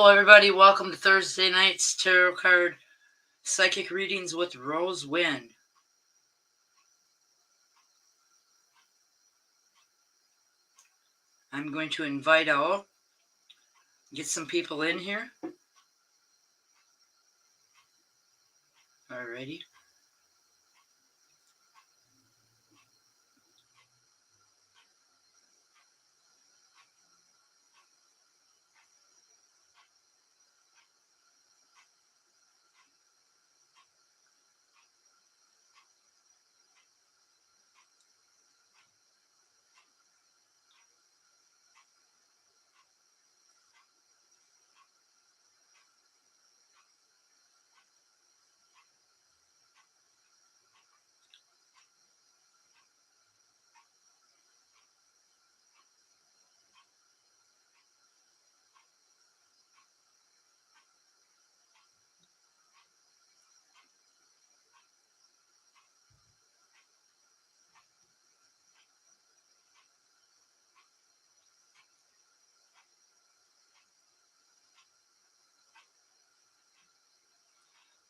Hello, everybody. Welcome to Thursday night's Tarot Card Psychic Readings with Rose Wynn. I'm going to invite out, get some people in here. Alrighty.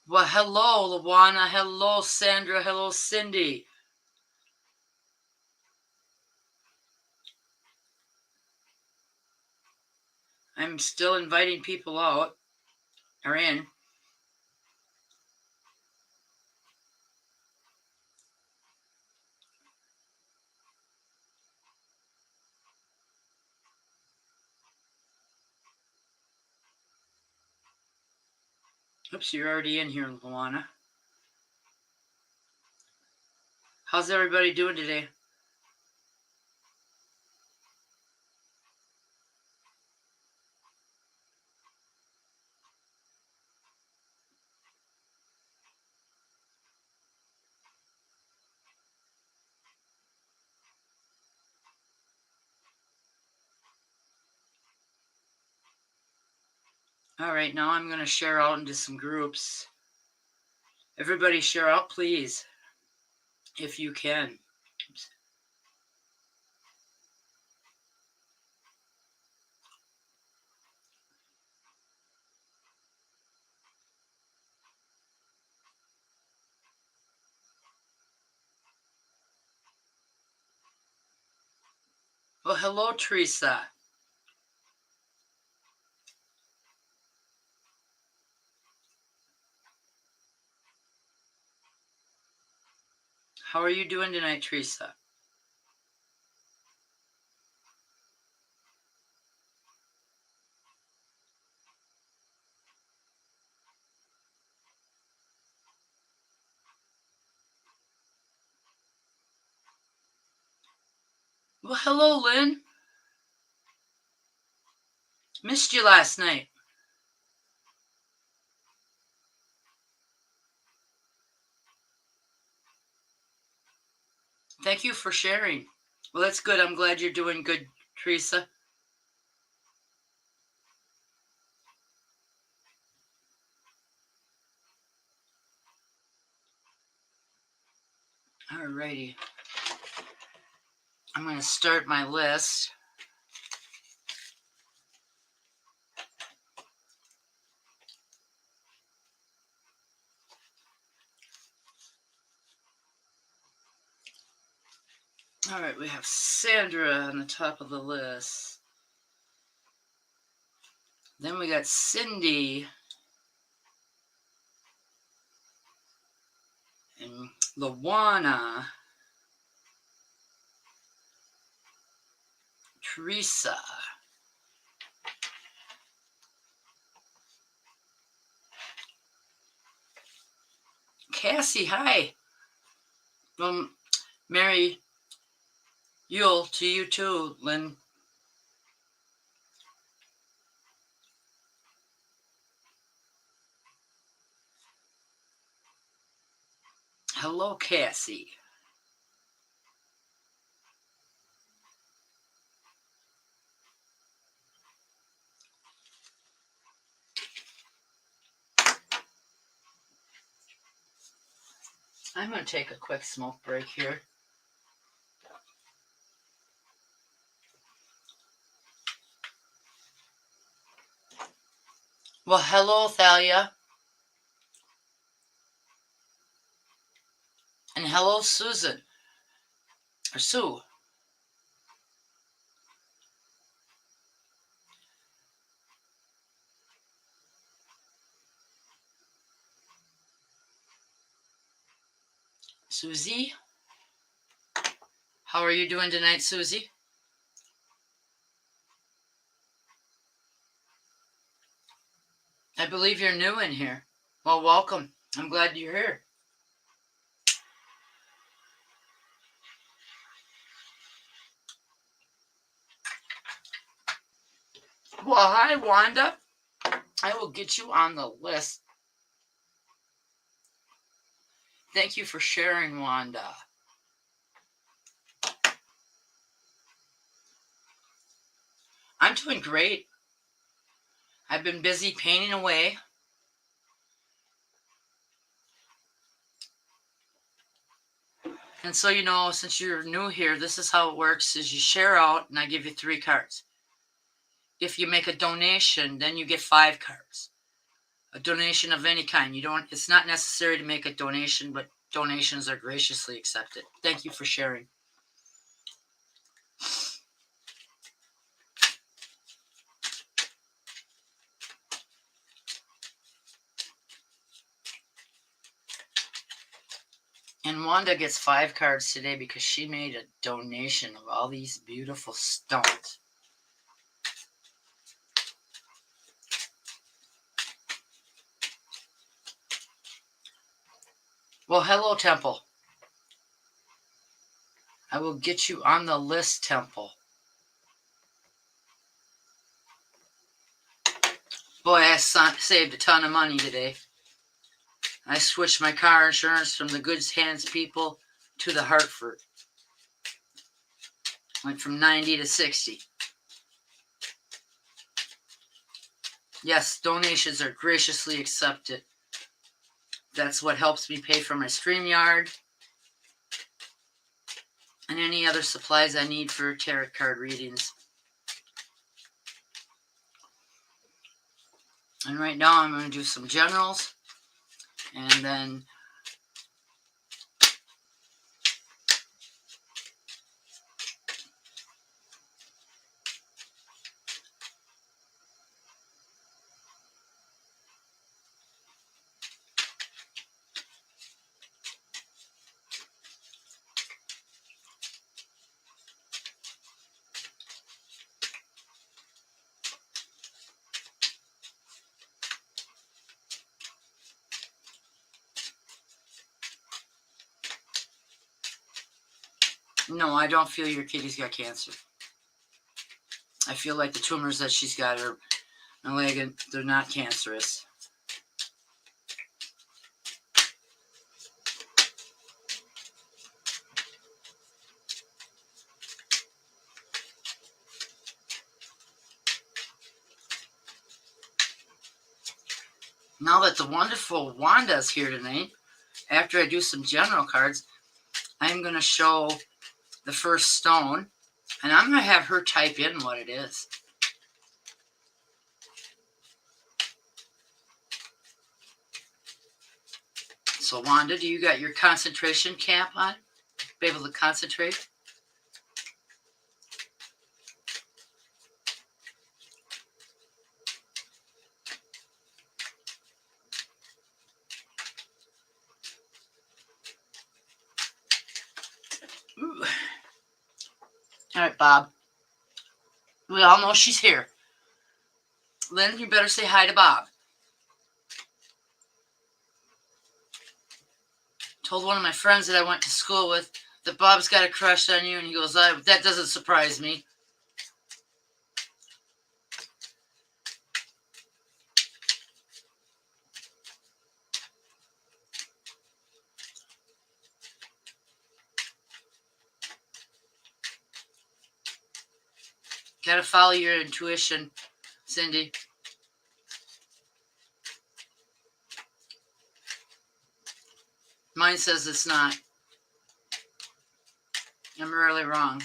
Well, hello, Luana. Hello, Sandra. Hello, Cindy. I'm still inviting people out or in. Oops, you're already in here, Luana. How's everybody doing today? Alright, now I'm going to share out into some groups. Everybody share out, please, if you can. Oops. Well, hello, Teresa. How are you doing tonight, Teresa? Well, hello, Lynn. Missed you last night. Thank you for sharing. Well, that's good. I'm glad you're doing good, Teresa. Alrighty. I'm going to start my list. Alright, we have Sandra on the top of the list. Then we got Cindy. And Luana. Teresa. Cassie, hi. Mary Yule to you too, Lynn. Hello, Cassie. I'm going to take a quick smoke break here. Well, hello, Thalia. And hello, Susan. Or Sue. Susie? How are you doing tonight, Susie? I believe you're new in here. Well, welcome. I'm glad you're here. Well, hi, Wanda. I will get you on the list. Thank you for sharing, Wanda. I'm doing great. I've been busy painting away. And so, since you're new here, this is how it works is you share out and I give you 3 cards. If you make a donation, then you get 5 cards. A donation of any kind. It's not necessary to make a donation, but donations are graciously accepted. Thank you for sharing. And Wanda gets 5 cards today because she made a donation of all these beautiful stones. Well, hello, Temple. I will get you on the list, Temple. Boy, I saved a ton of money today. I switched my car insurance from the Good Hands people to the Hartford. Went from 90 to 60. Yes, donations are graciously accepted. That's what helps me pay for my StreamYard and any other supplies I need for tarot card readings. And right now I'm going to do some generals and then no, I don't feel your kitty's got cancer. I feel like the tumors that she's got are malignant. They're not cancerous. Now that the wonderful Wanda's here tonight, after I do some general cards, I'm going to show the first stone, and I'm going to have her type in what it is. So, Wanda, do you got your concentration cap on? Be able to concentrate? Ooh. All right, Bob. We all know she's here. Lynn, you better say hi to Bob. Told one of my friends that I went to school with that Bob's got a crush on you, and he goes, that doesn't surprise me. Gotta follow your intuition, Cindy. Mine says it's not. I'm really wrong.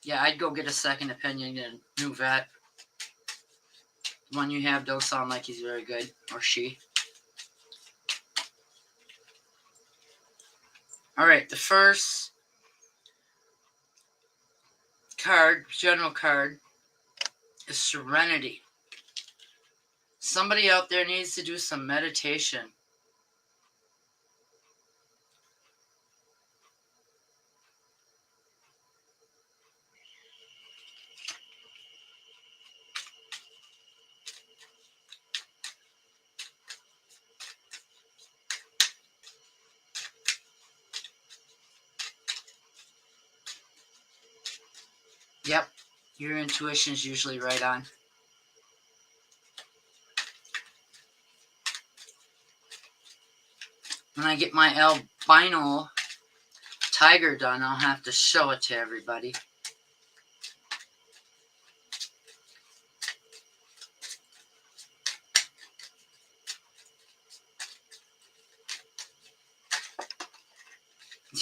Yeah, I'd go get a second opinion in New Vet. The one you have don't sound like he's very good, or she. Alright, the first card, general card, is Serenity. Somebody out there needs to do some meditation. Yep, your intuition's usually right on. When I get my albino tiger done, I'll have to show it to everybody.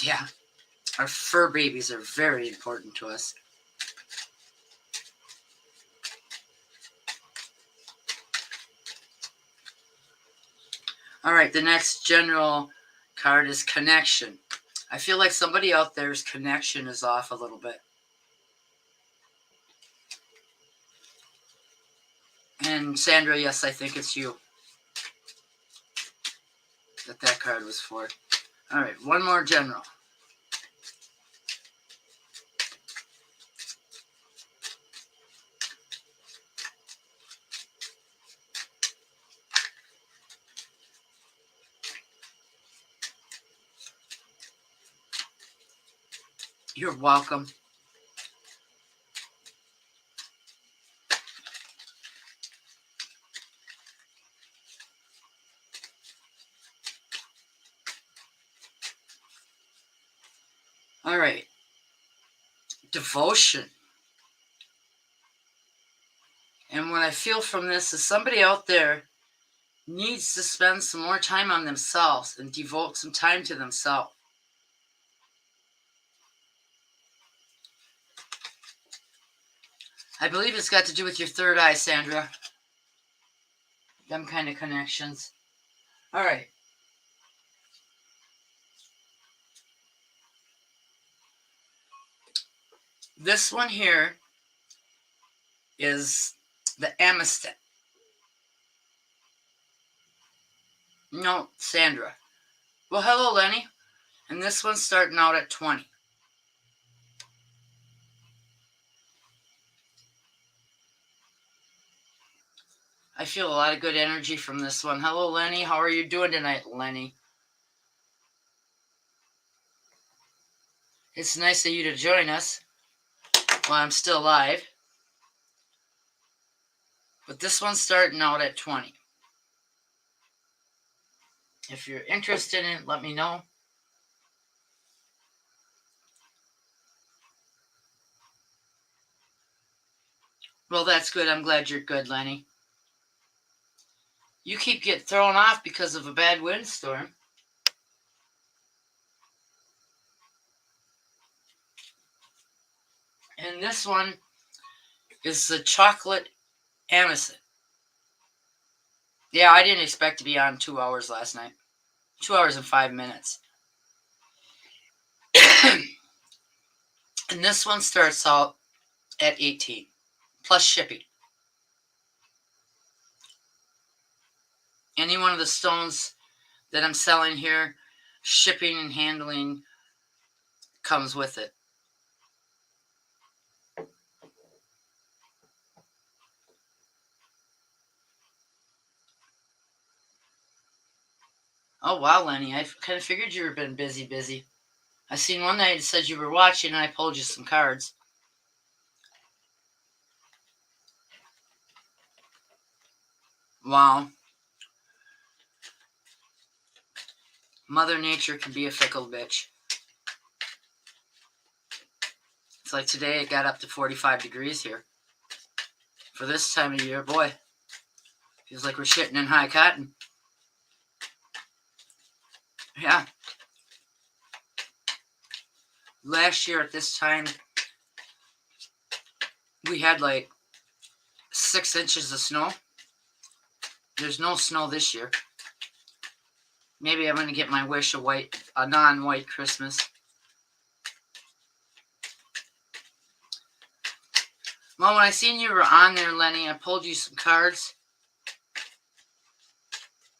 Yeah, our fur babies are very important to us. Alright, the next general card is Connection. I feel like somebody out there's connection is off a little bit. And Sandra, yes, I think it's you that card was for. Alright, one more general. You're welcome. Alright. Devotion. And what I feel from this is somebody out there needs to spend some more time on themselves and devote some time to themselves. I believe it's got to do with your third eye, Sandra. Them kind of connections. Alright. This one here is the Amethyst. No, Sandra. Well, hello, Lenny. And this one's starting out at 20. I feel a lot of good energy from this one. Hello, Lenny. How are you doing tonight, Lenny? It's nice of you to join us while I'm still alive. But this one's starting out at 20. If you're interested in it, let me know. Well, that's good. I'm glad you're good, Lenny. You keep getting thrown off because of a bad windstorm. And this one is the Chocolate Amethyst. Yeah, I didn't expect to be on 2 hours last night. 2 hours and 5 minutes. And this one starts out at 18, plus shipping. Any one of the stones that I'm selling here, shipping and handling comes with it. Oh, wow, Lenny. I kind of figured you were been busy. I seen one night it said you were watching, and I pulled you some cards. Wow. Mother Nature can be a fickle bitch. It's like today it got up to 45 degrees here. For this time of year, boy, feels like we're shitting in high cotton. Yeah. Last year at this time, we had like 6 inches of snow. There's no snow this year. Maybe I'm going to get my wish a non-white Christmas. Well, when I seen you were on there, Lenny, I pulled you some cards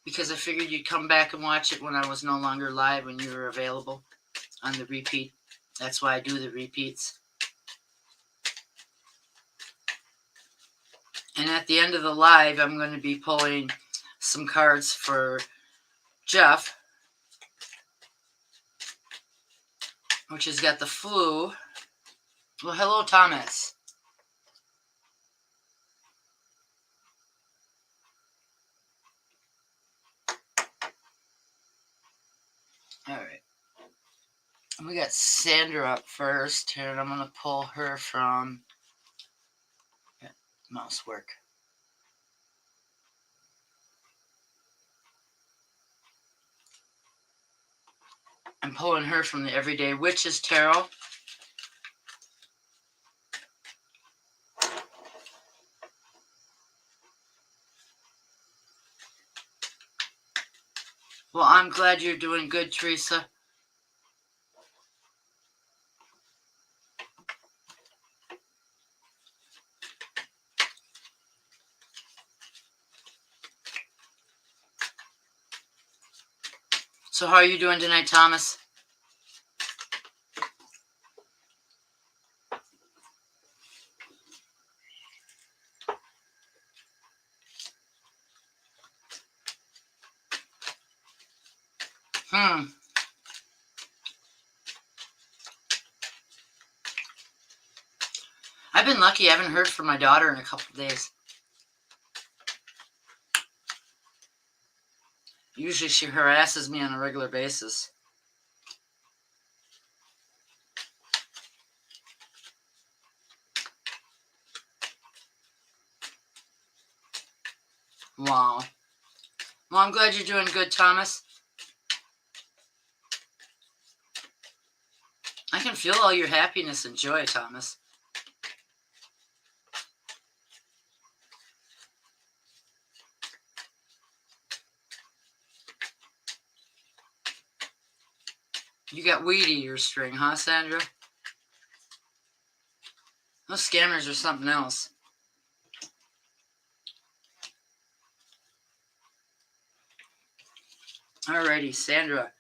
because I figured you'd come back and watch it when I was no longer live, when you were available on the repeat. That's why I do the repeats. And at the end of the live, I'm going to be pulling some cards for Jeff, which has got the flu. Well, hello, Thomas. All right. We got Sandra up first, and I'm going to pull her from mouse work. I'm pulling her from the Everyday Witches Tarot. Well, I'm glad you're doing good, Teresa. So how are you doing tonight, Thomas? I've been lucky. I haven't heard from my daughter in a couple of days. Usually she harasses me on a regular basis. Wow. Well, I'm glad you're doing good, Thomas. I can feel all your happiness and joy, Thomas. You got weedy your string, huh, Sandra? Those scammers are something else. Alrighty, Sandra.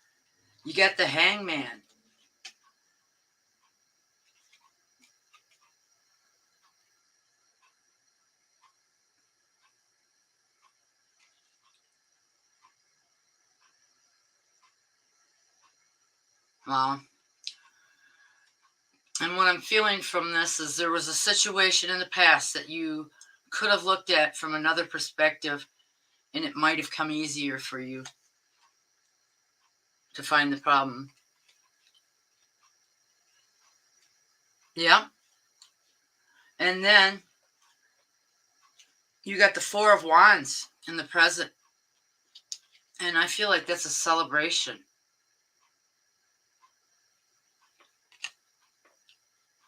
You got the Hangman. Well, and what I'm feeling from this is there was a situation in the past that you could have looked at from another perspective, and it might have come easier for you to find the problem. Yeah. And then you got the Four of Wands in the present. And I feel like that's a celebration.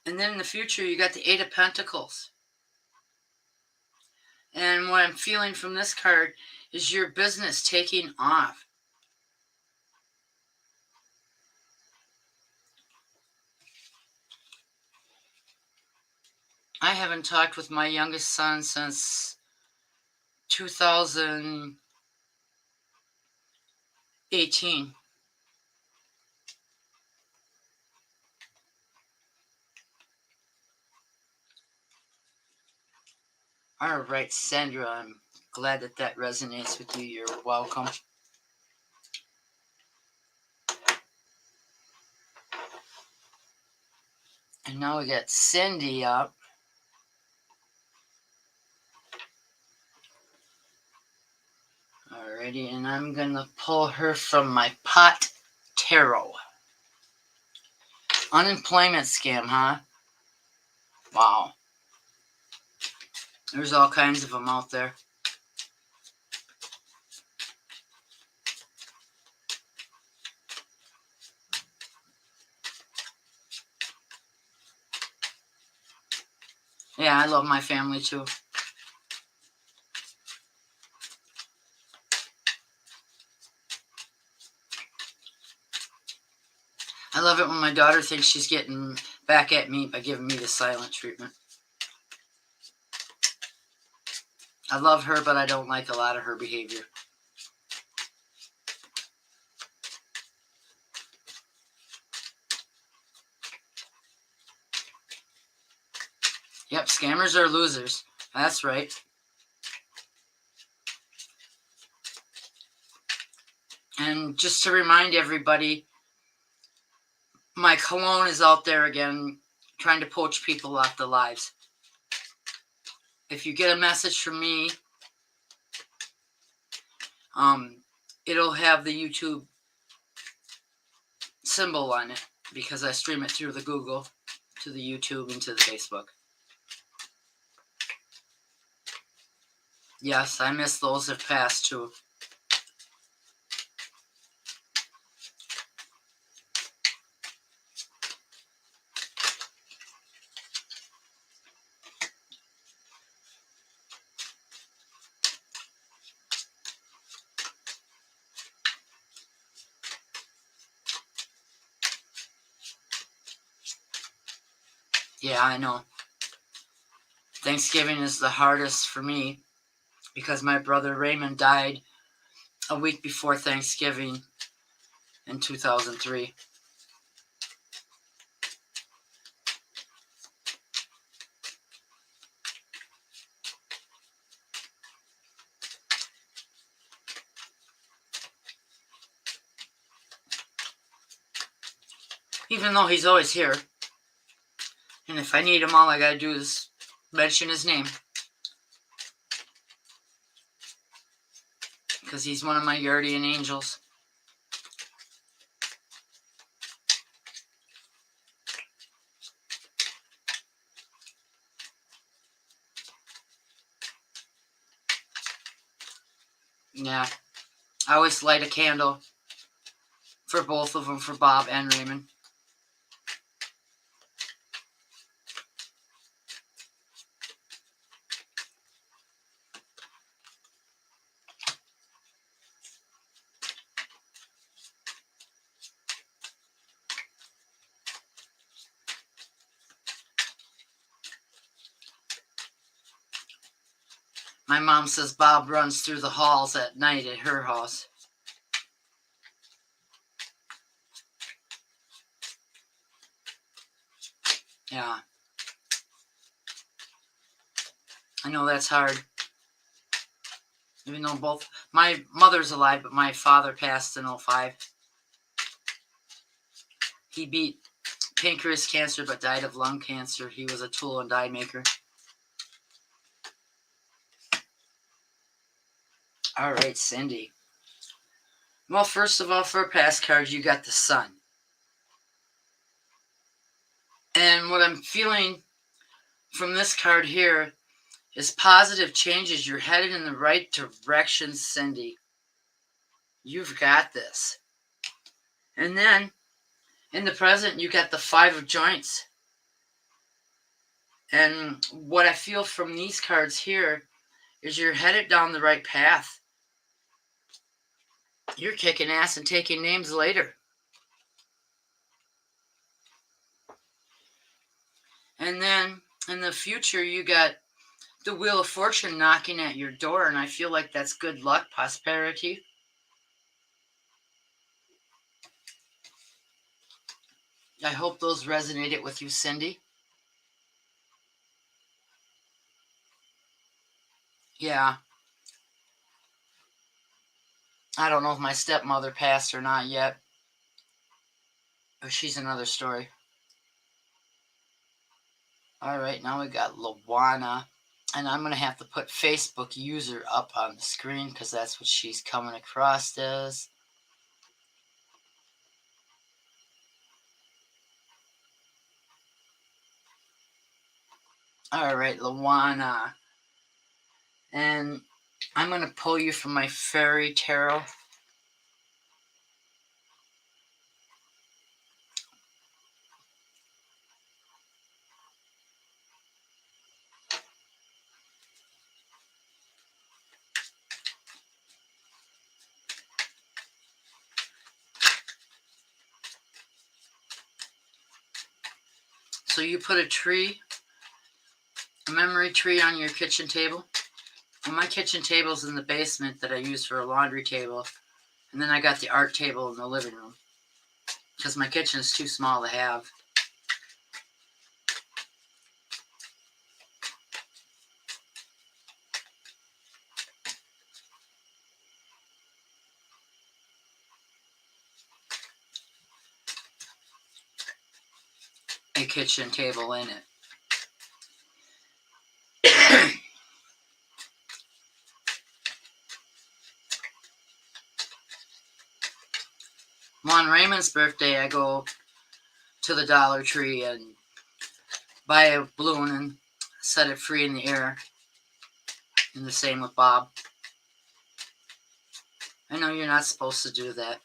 And then in the future, you got the Eight of Pentacles. And what I'm feeling from this card is your business taking off. I haven't talked with my youngest son since 2018. All right, Sandra, I'm glad that resonates with you. You're welcome. And now we got Cindy up. Alrighty, and I'm going to pull her from my pot tarot. Unemployment scam, huh? Wow. There's all kinds of them out there. Yeah, I love my family too. I love it when my daughter thinks she's getting back at me by giving me the silent treatment. I love her, but I don't like a lot of her behavior. Yep, scammers are losers. That's right. And just to remind everybody, my cologne is out there again trying to poach people off the lives. If you get a message from me, it'll have the YouTube symbol on it because I stream it through the Google to the YouTube and to the Facebook. Yes, I miss those that passed too. Yeah, I know. Thanksgiving is the hardest for me because my brother Raymond died a week before Thanksgiving in 2003. Even though he's always here. And if I need him, all I gotta do is mention his name. Because he's one of my guardian angels. Yeah. I always light a candle for both of them, for Bob and Raymond. My mom says Bob runs through the halls at night at her house. Yeah. I know that's hard. Even though both my mother's alive, but my father passed in 05. He beat pancreas cancer but died of lung cancer. He was a tool and die maker. All right, Cindy. Well, first of all, for a past card, you got the Sun. And what I'm feeling from this card here is positive changes. You're headed in the right direction, Cindy. You've got this. And then in the present, you got the Five of Joints. And what I feel from these cards here is you're headed down the right path. You're kicking ass and taking names later. And then in the future, you got the Wheel of Fortune knocking at your door, and I feel like that's good luck, prosperity. I hope those resonated with you, Cindy. Yeah. I don't know if my stepmother passed or not yet, but she's another story. All right, now we got Lawana, and I'm going to have to put Facebook user up on the screen because that's what she's coming across as. All right, Lawana. And I'm going to pull you from my fairy tarot. So you put a tree, a memory tree on your kitchen table. Well, my kitchen table's in the basement that I use for a laundry table. And then I got the art table in the living room because my kitchen is too small to have. A kitchen table in it. Well, on Raymond's birthday, I go to the Dollar Tree and buy a balloon and set it free in the air. And the same with Bob. I know you're not supposed to do that.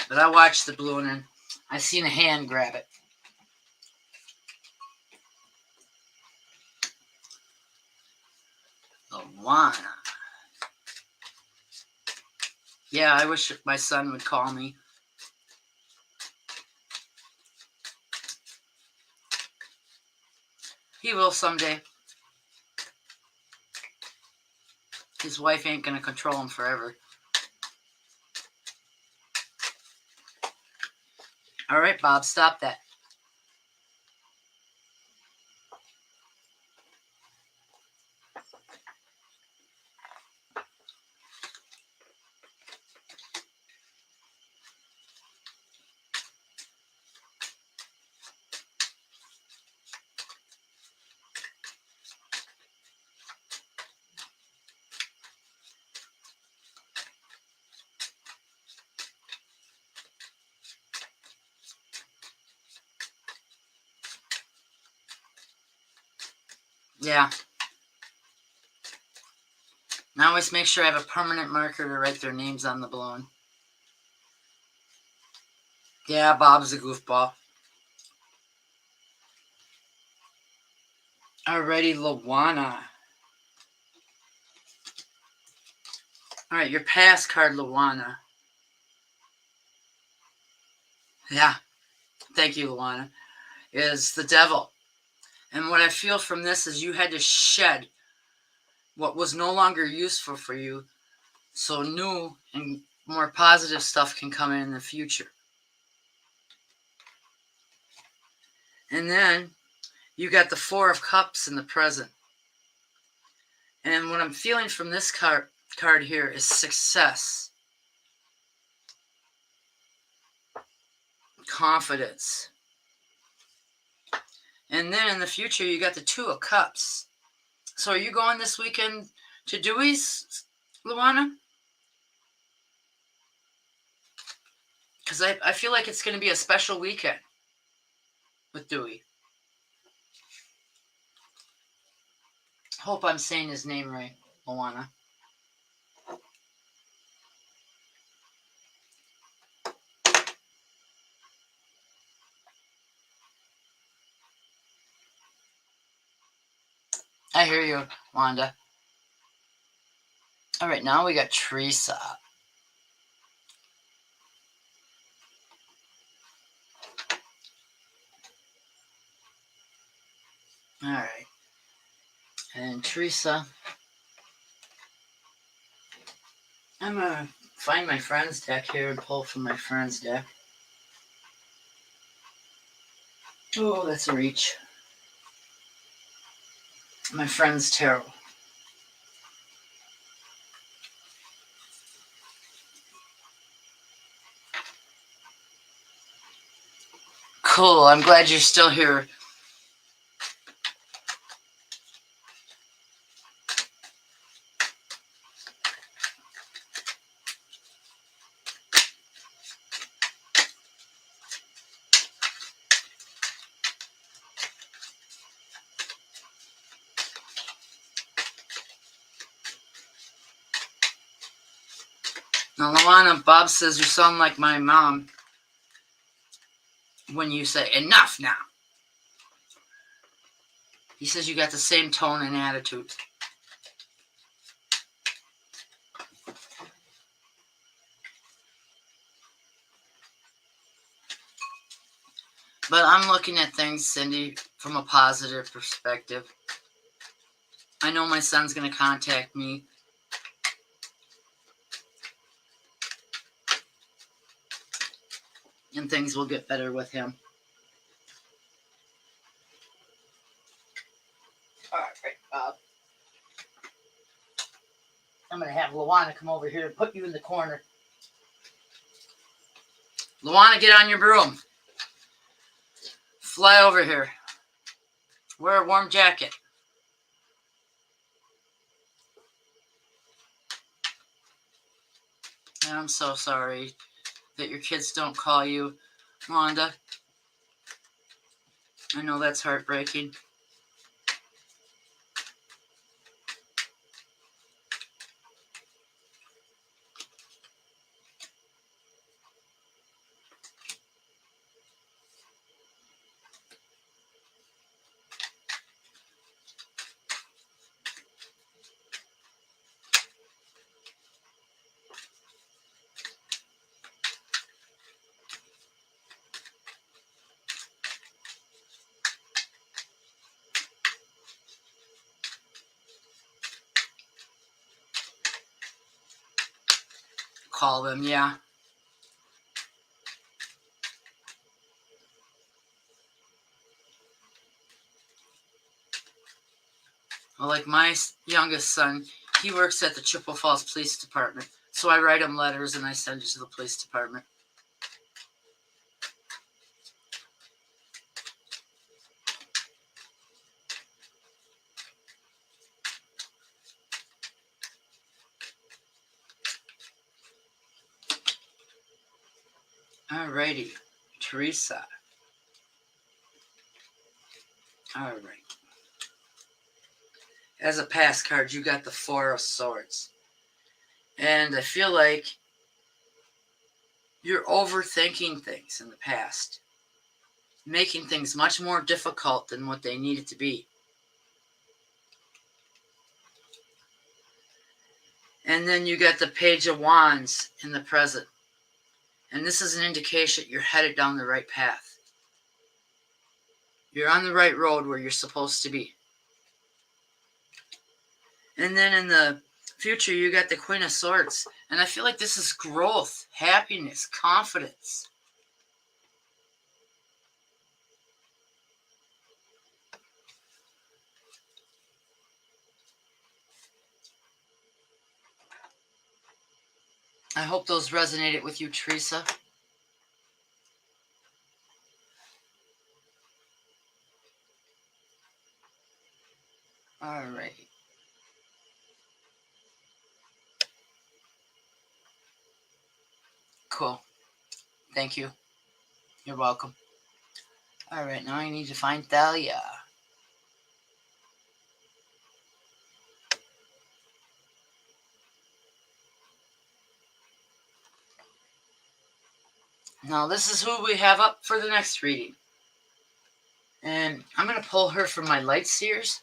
But I watched the balloon and I seen a hand grab it. Luana. Yeah, I wish my son would call me. He will someday. His wife ain't gonna control him forever. All right, Bob, stop that. Yeah. And I always make sure I have a permanent marker to write their names on the balloon. Yeah, Bob's a goofball. Alrighty, Luana. Alright, your pass card, Luana. Yeah, thank you, Luana. Is the devil. And what I feel from this is you had to shed what was no longer useful for you so new and more positive stuff can come in the future. And then you got the Four of Cups in the present. And what I'm feeling from this card here is success, confidence. And then in the future, you got the Two of Cups. So are you going this weekend to Dewey's, Luana? Because I feel like it's going to be a special weekend with Dewey. Hope I'm saying his name right, Luana. I hear you, Wanda. All right, now we got Teresa. All right. And Teresa, I'm going to find my friend's deck here and pull from my friend's deck. Oh, that's a reach. My friend's tarot. Cool, I'm glad you're still here. Now, Luana, Bob says you sound like my mom when you say, enough now. He says you got the same tone and attitude. But I'm looking at things, Cindy, from a positive perspective. I know my son's going to contact me. And things will get better with him. All right, Bob. I'm going to have Luana come over here and put you in the corner. Luana, get on your broom. Fly over here. Wear a warm jacket. And I'm so sorry that your kids don't call you, Wanda. I know that's heartbreaking. Call them, yeah. Well, like my youngest son, he works at the Chippewa Falls Police Department. So I write him letters and I send it to the police department. Alrighty, Teresa. Alright. As a pass card, you got the Four of Swords. And I feel like you're overthinking things in the past, making things much more difficult than what they needed to be. And then you got the Page of Wands in the present. And this is an indication you're headed down the right path. You're on the right road where you're supposed to be. And then in the future, you got the Queen of Swords. And I feel like this is growth, happiness, confidence. I hope those resonated with you, Teresa. All right. Cool. Thank you. You're welcome. All right, now I need to find Thalia. Now this is who we have up for the next reading. And I'm going to pull her from my Light Seers.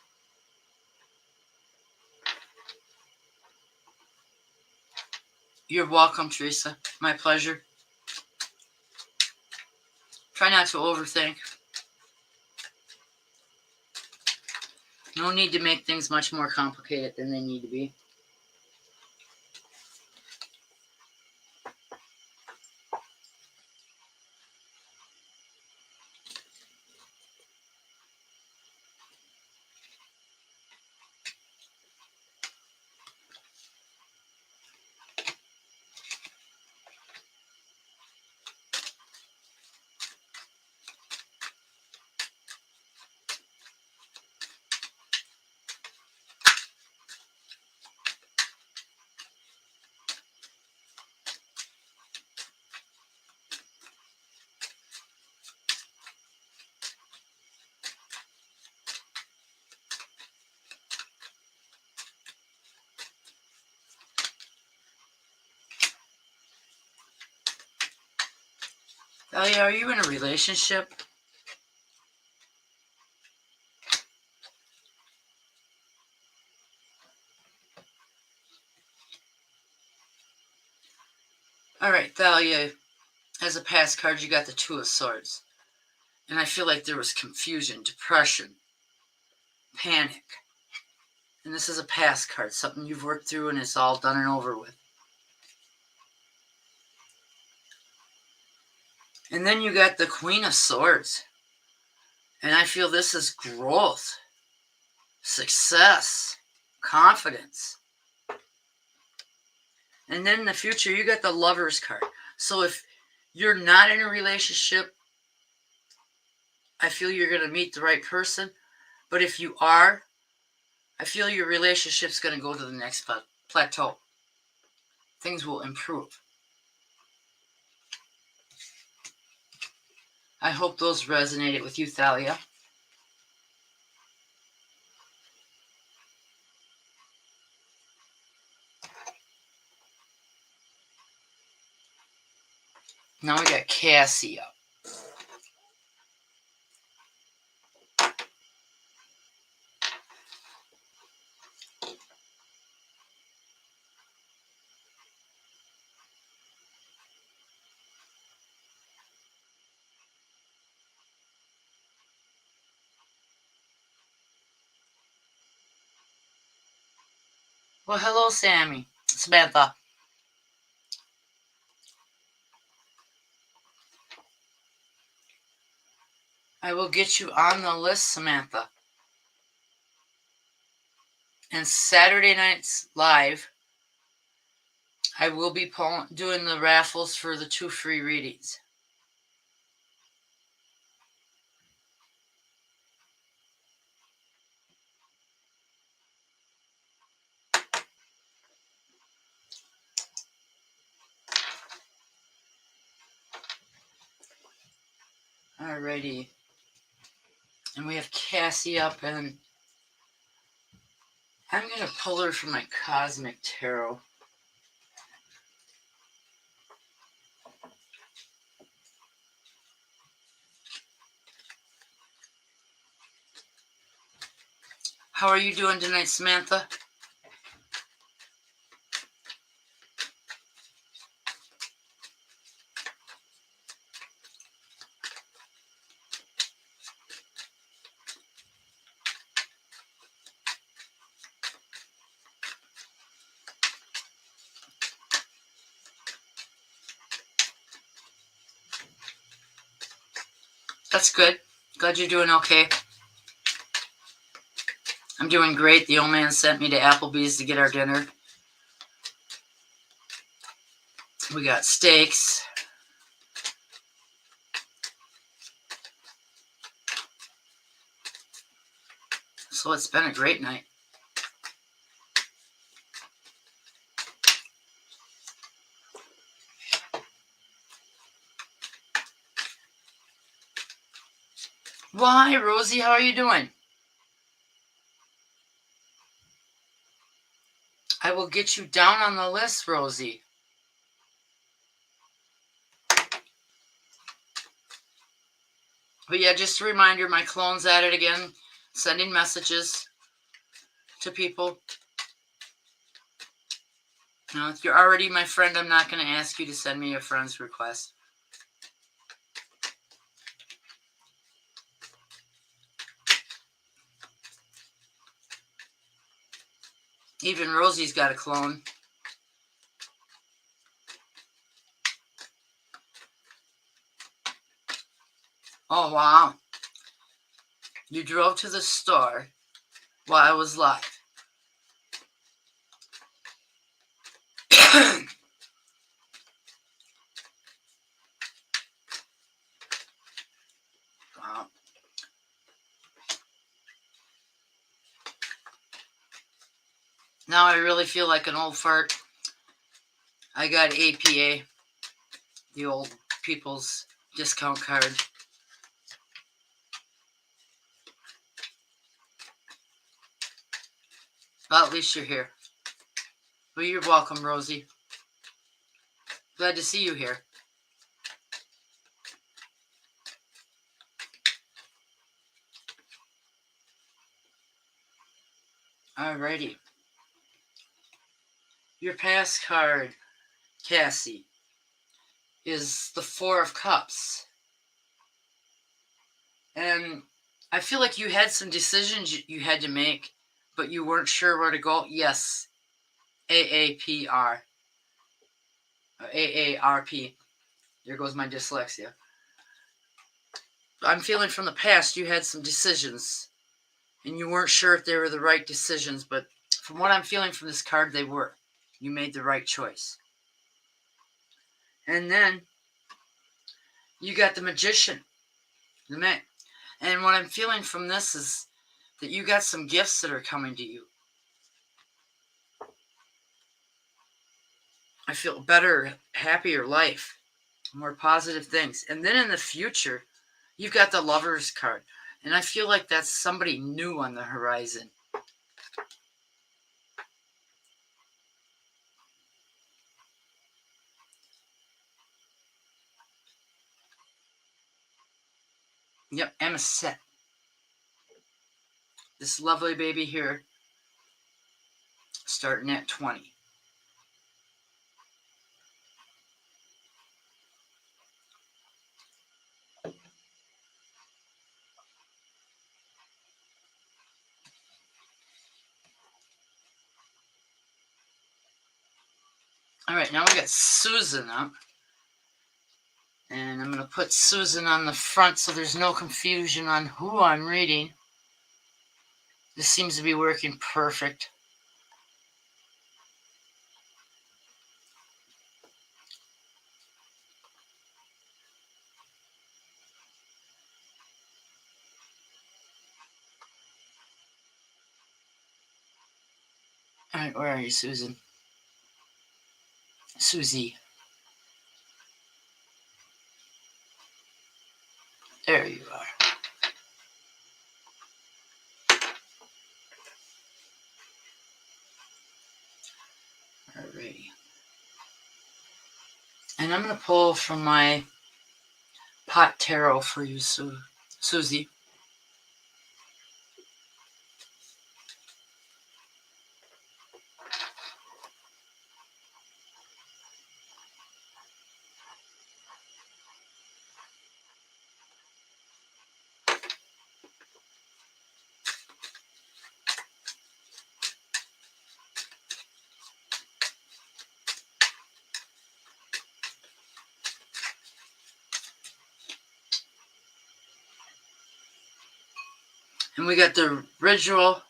You're welcome, Teresa. My pleasure. Try not to overthink. No need to make things much more complicated than they need to be. Thalia, are you in a relationship? All right, Thalia, as a past card, you got the Two of Swords. And I feel like there was confusion, depression, panic. And this is a past card, something you've worked through and it's all done and over with. And then you got the Queen of Swords. And I feel this is growth, success, confidence. And then in the future, you got the Lovers card. So if you're not in a relationship, I feel you're going to meet the right person. But if you are, I feel your relationship's going to go to the next plateau. Things will improve. I hope those resonated with you, Thalia. Now we got Cassie up. Well, hello, Samantha. I will get you on the list, Samantha. And Saturday night's live, I will be doing the raffles for the 2 free readings. Alrighty. And we have Cassie up, and I'm going to pull her from my Cosmic Tarot. How are you doing tonight, Samantha? That's good. Glad you're doing okay. I'm doing great. The old man sent me to Applebee's to get our dinner. We got steaks. So it's been a great night. Well, hi, Rosie. How are you doing? I will get you down on the list, Rosie. But yeah, just a reminder, my clone's at it again, sending messages to people. Now, if you're already my friend, I'm not going to ask you to send me a friend's request. Even Rosie's got a clone. Oh, wow. You drove to the store while I was live. Wow. Now I really feel like an old fart. I got APA, the old people's discount card. Well, at least you're here. Well, you're welcome, Rosie. Glad to see you here. Alrighty. Your past card, Cassie, is the 4 of Cups. And I feel like you had some decisions you had to make, but you weren't sure where to go. Yes, AAPR. AARP. There goes my dyslexia. I'm feeling from the past you had some decisions, and you weren't sure if they were the right decisions, but from what I'm feeling from this card, they were. You made the right choice. And then you got the Magician, the man. And what I'm feeling from this is that you got some gifts that are coming to you. I feel a better, happier life, more positive things. And then in the future, you've got the Lover's card. And I feel like that's somebody new on the horizon. Yep, Amasette. This lovely baby here, starting at 20. All right, now we got Susan up. And I'm going to put Susan on the front so there's no confusion on who I'm reading. This seems to be working perfect. All right, where are you, Susan? Susie. There you are. Alrighty. And I'm going to pull from my pot tarot for you, Susie. And we got the original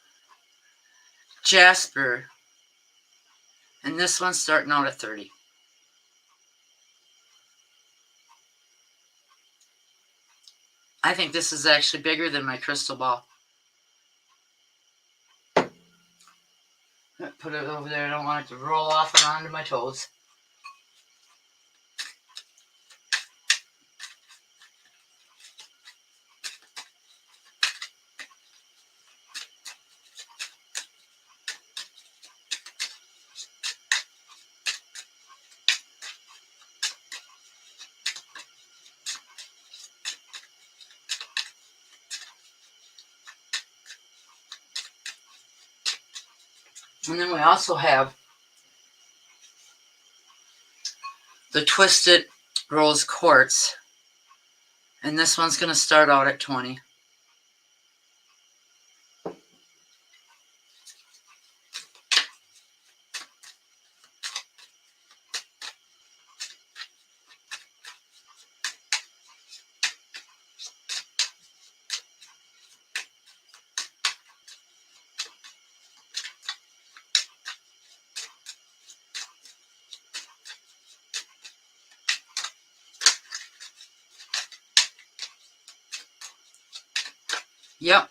Jasper. And this one's starting out at 30. I think this is actually bigger than my crystal ball. Put it over there. I don't want it to roll off and onto my toes. And then we also have the Twisted Rose Quartz. And this one's going to start out at 20. Yep,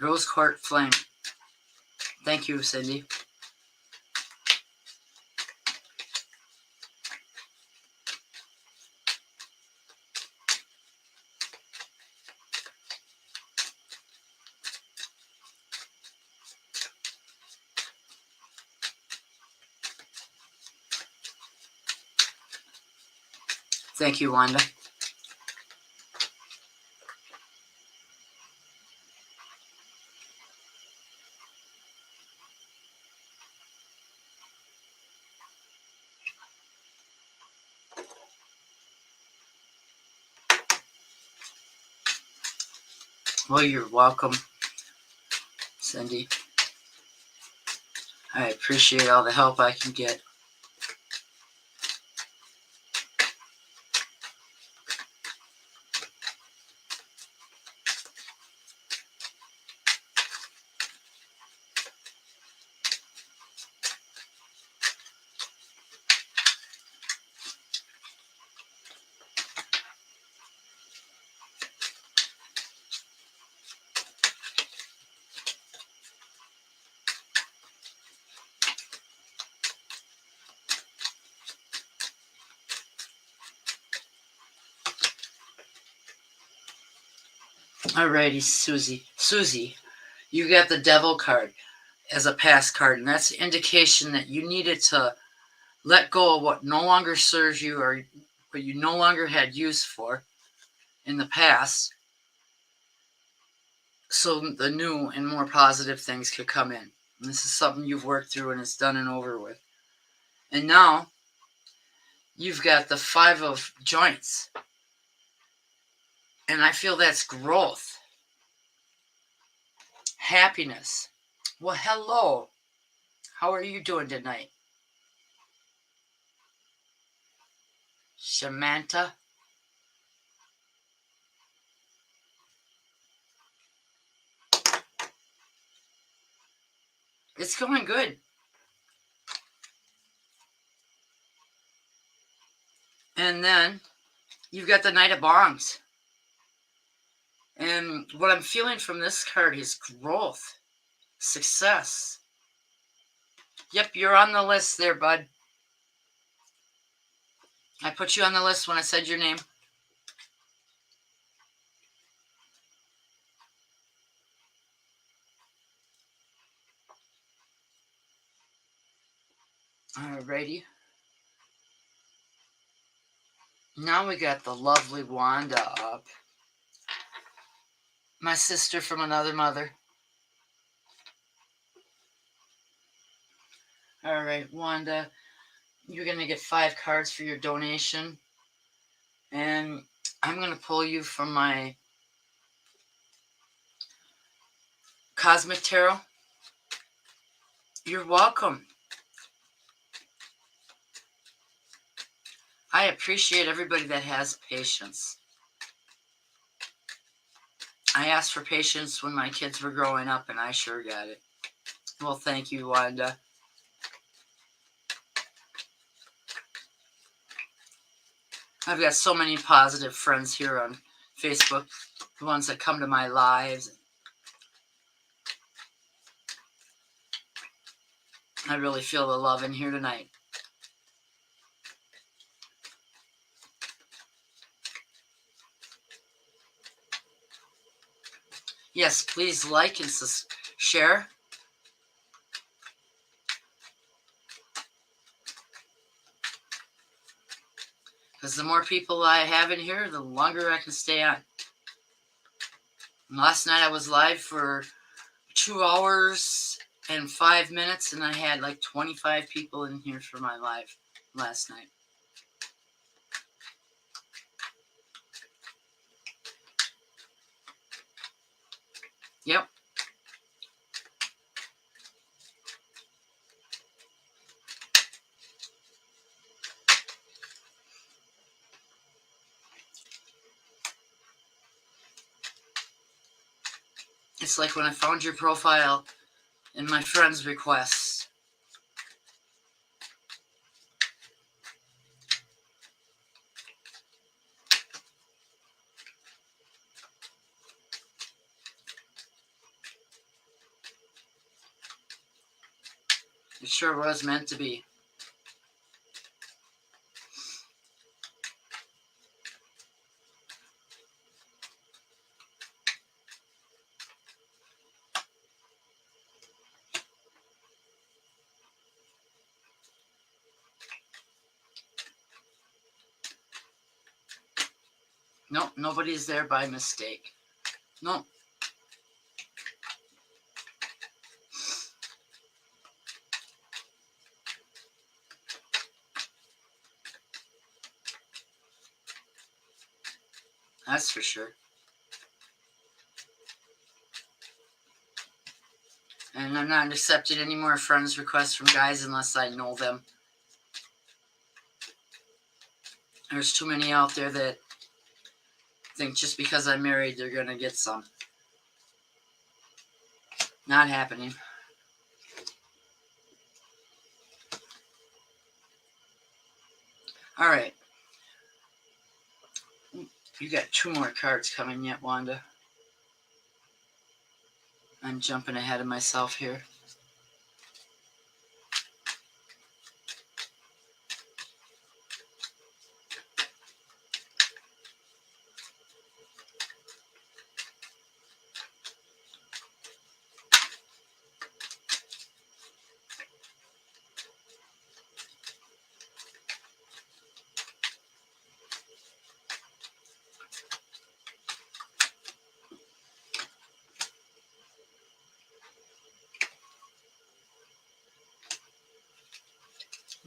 Rose Quartz Flame. Thank you, Cindy. Thank you, Wanda. Well, you're welcome, Cindy. I appreciate all the help I can get. Alrighty, Susie. Susie, you got the devil card as a past card, and that's an indication that you needed to let go of what no longer serves you or what you no longer had use for in the past, so the new and more positive things could come in. And this is something you've worked through and it's done and over with. And now you've got the Five of Joints. And I feel that's growth, happiness. Well, hello. How are you doing tonight? Samantha? It's going good. And then you've got the Knight of Bongs. And what I'm feeling from this card is growth, success. Yep, you're on the list there, bud. I put you on the list when I said your name. Alrighty. Now we got the lovely Wanda up. My sister from another mother. Alright, Wanda. You're going to get 5 cards for your donation. And I'm going to pull you from my Cosmic Tarot. You're welcome. I appreciate everybody that has patience. I asked for patience when my kids were growing up, and I sure got it. Well, thank you, Wanda. I've got so many positive friends here on Facebook, the ones that come to my lives. I really feel the love in here tonight. Yes, please like and share. Because the more people I have in here, the longer I can stay on. And last night I was live for 2 hours and 5 minutes, and I had like 25 people in here for my live last night. Yep. It's like when I found your profile in my friend's requests. It sure was meant to be. Nope, nobody's there by mistake. Nope. That's for sure. And I'm not accepting any more friends requests from guys unless I know them. There's too many out there that think just because I'm married, they're going to get some. Not happening. All right. You got 2 more cards coming yet, Wanda. I'm jumping ahead of myself here.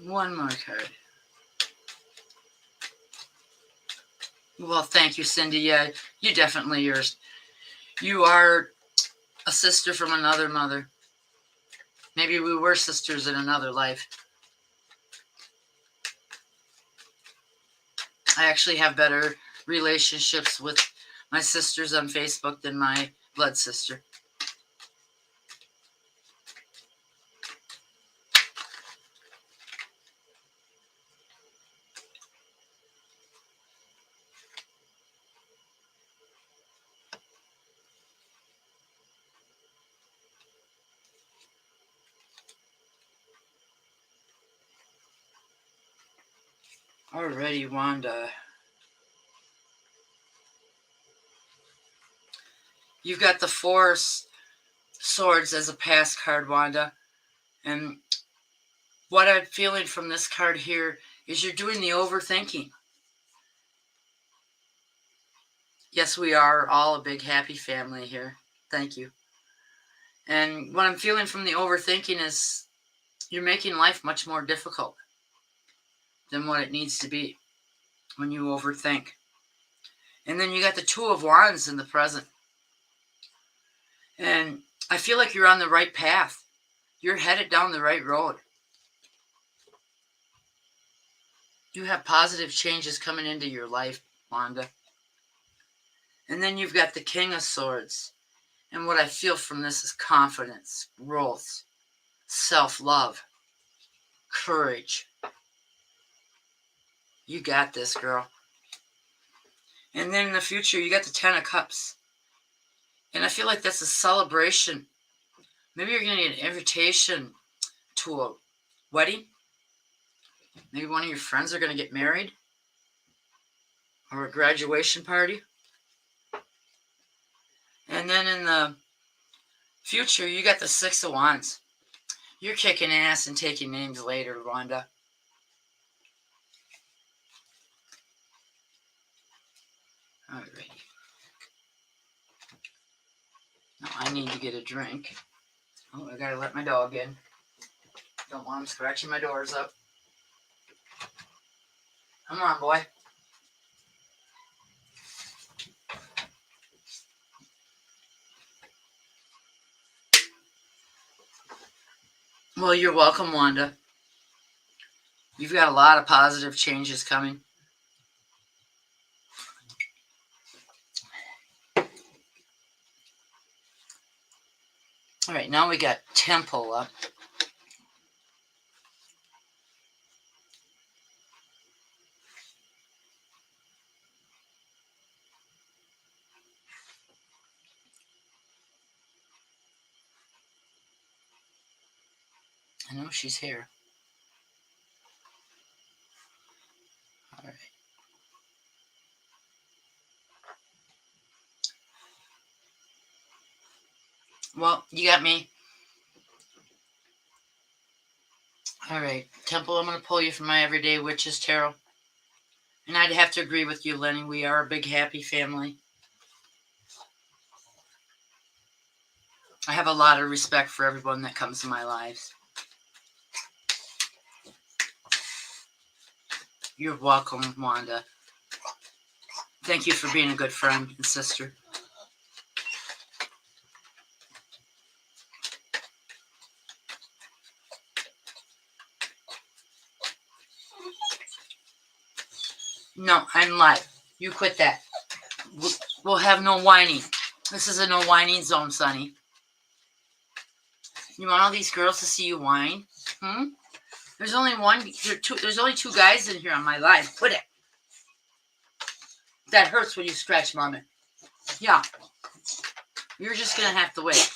One more card. Well, thank you, Cindy. Yeah, you definitely are. You are a sister from another mother. Maybe we were sisters in another life. I actually have better relationships with my sisters on Facebook than my blood sister. Alrighty, Wanda. You've got the 4 swords as a pass card, Wanda. And what I'm feeling from this card here is you're doing the overthinking. Yes, we are all a big happy family here. Thank you. And what I'm feeling from the overthinking is you're making life much more difficult than what it needs to be when you overthink. And then you got the 2 of Wands in the present. And I feel like you're on the right path. You're headed down the right road. You have positive changes coming into your life, Wanda. And then you've got the King of Swords. And what I feel from this is confidence, growth, self-love, courage. You got this, girl. And then in the future, you got the 10 of Cups. And I feel like that's a celebration. Maybe you're going to get an invitation to a wedding. Maybe one of your friends are going to get married. Or a graduation party. And then in the future, you got the 6 of Wands. You're kicking ass and taking names later, Wanda. Alrighty. Now I need to get a drink. Oh, I gotta let my dog in. Don't want him scratching my doors up. Come on, boy. Well, you're welcome, Wanda. You've got a lot of positive changes coming. All right, now we got Temple up. I know she's here. All right. Well, you got me. All right, Temple, I'm going to pull you from my Everyday Witches Tarot. And I'd have to agree with you, Lenny. We are a big, happy family. I have a lot of respect for everyone that comes in my lives. You're welcome, Wanda. Thank you for being a good friend and sister. No, I'm live. You quit that. We'll have no whining. This is a no whining zone, Sonny. You want all these girls to see you whine? There's only there's only two guys in here on my live. Quit it. That hurts when you scratch, Mama. Yeah. You're just gonna have to wait.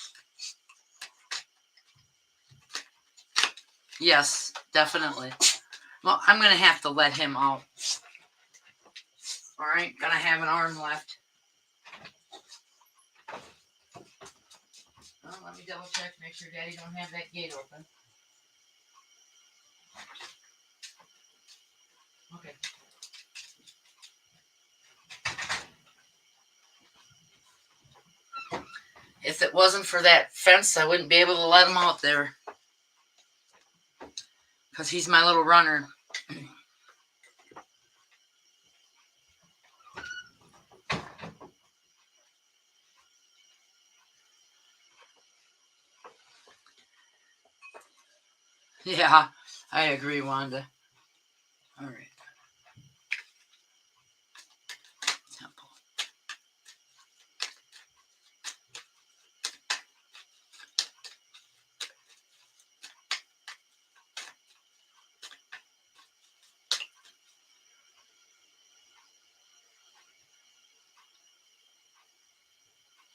Yes, definitely. Well, I'm gonna have to let him out. Alright, gonna have an arm left. Well, let me double check, make sure Daddy don't have that gate open. Okay. If it wasn't for that fence, I wouldn't be able to let him out there. Because he's my little runner. Yeah, I agree, Wanda. Alright. Temple.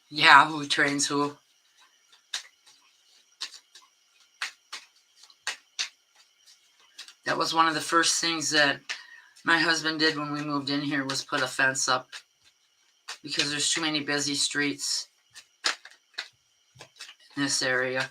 Yeah, who trains who? That was one of the first things that my husband did when we moved in here was put a fence up. Because there's too many busy streets in this area.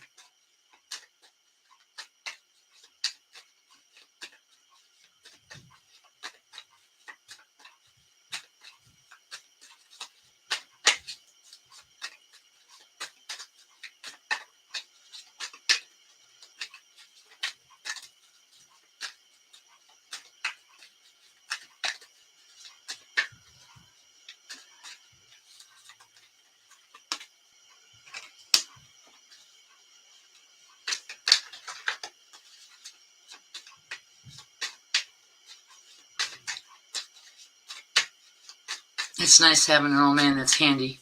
It's nice having an old man that's handy,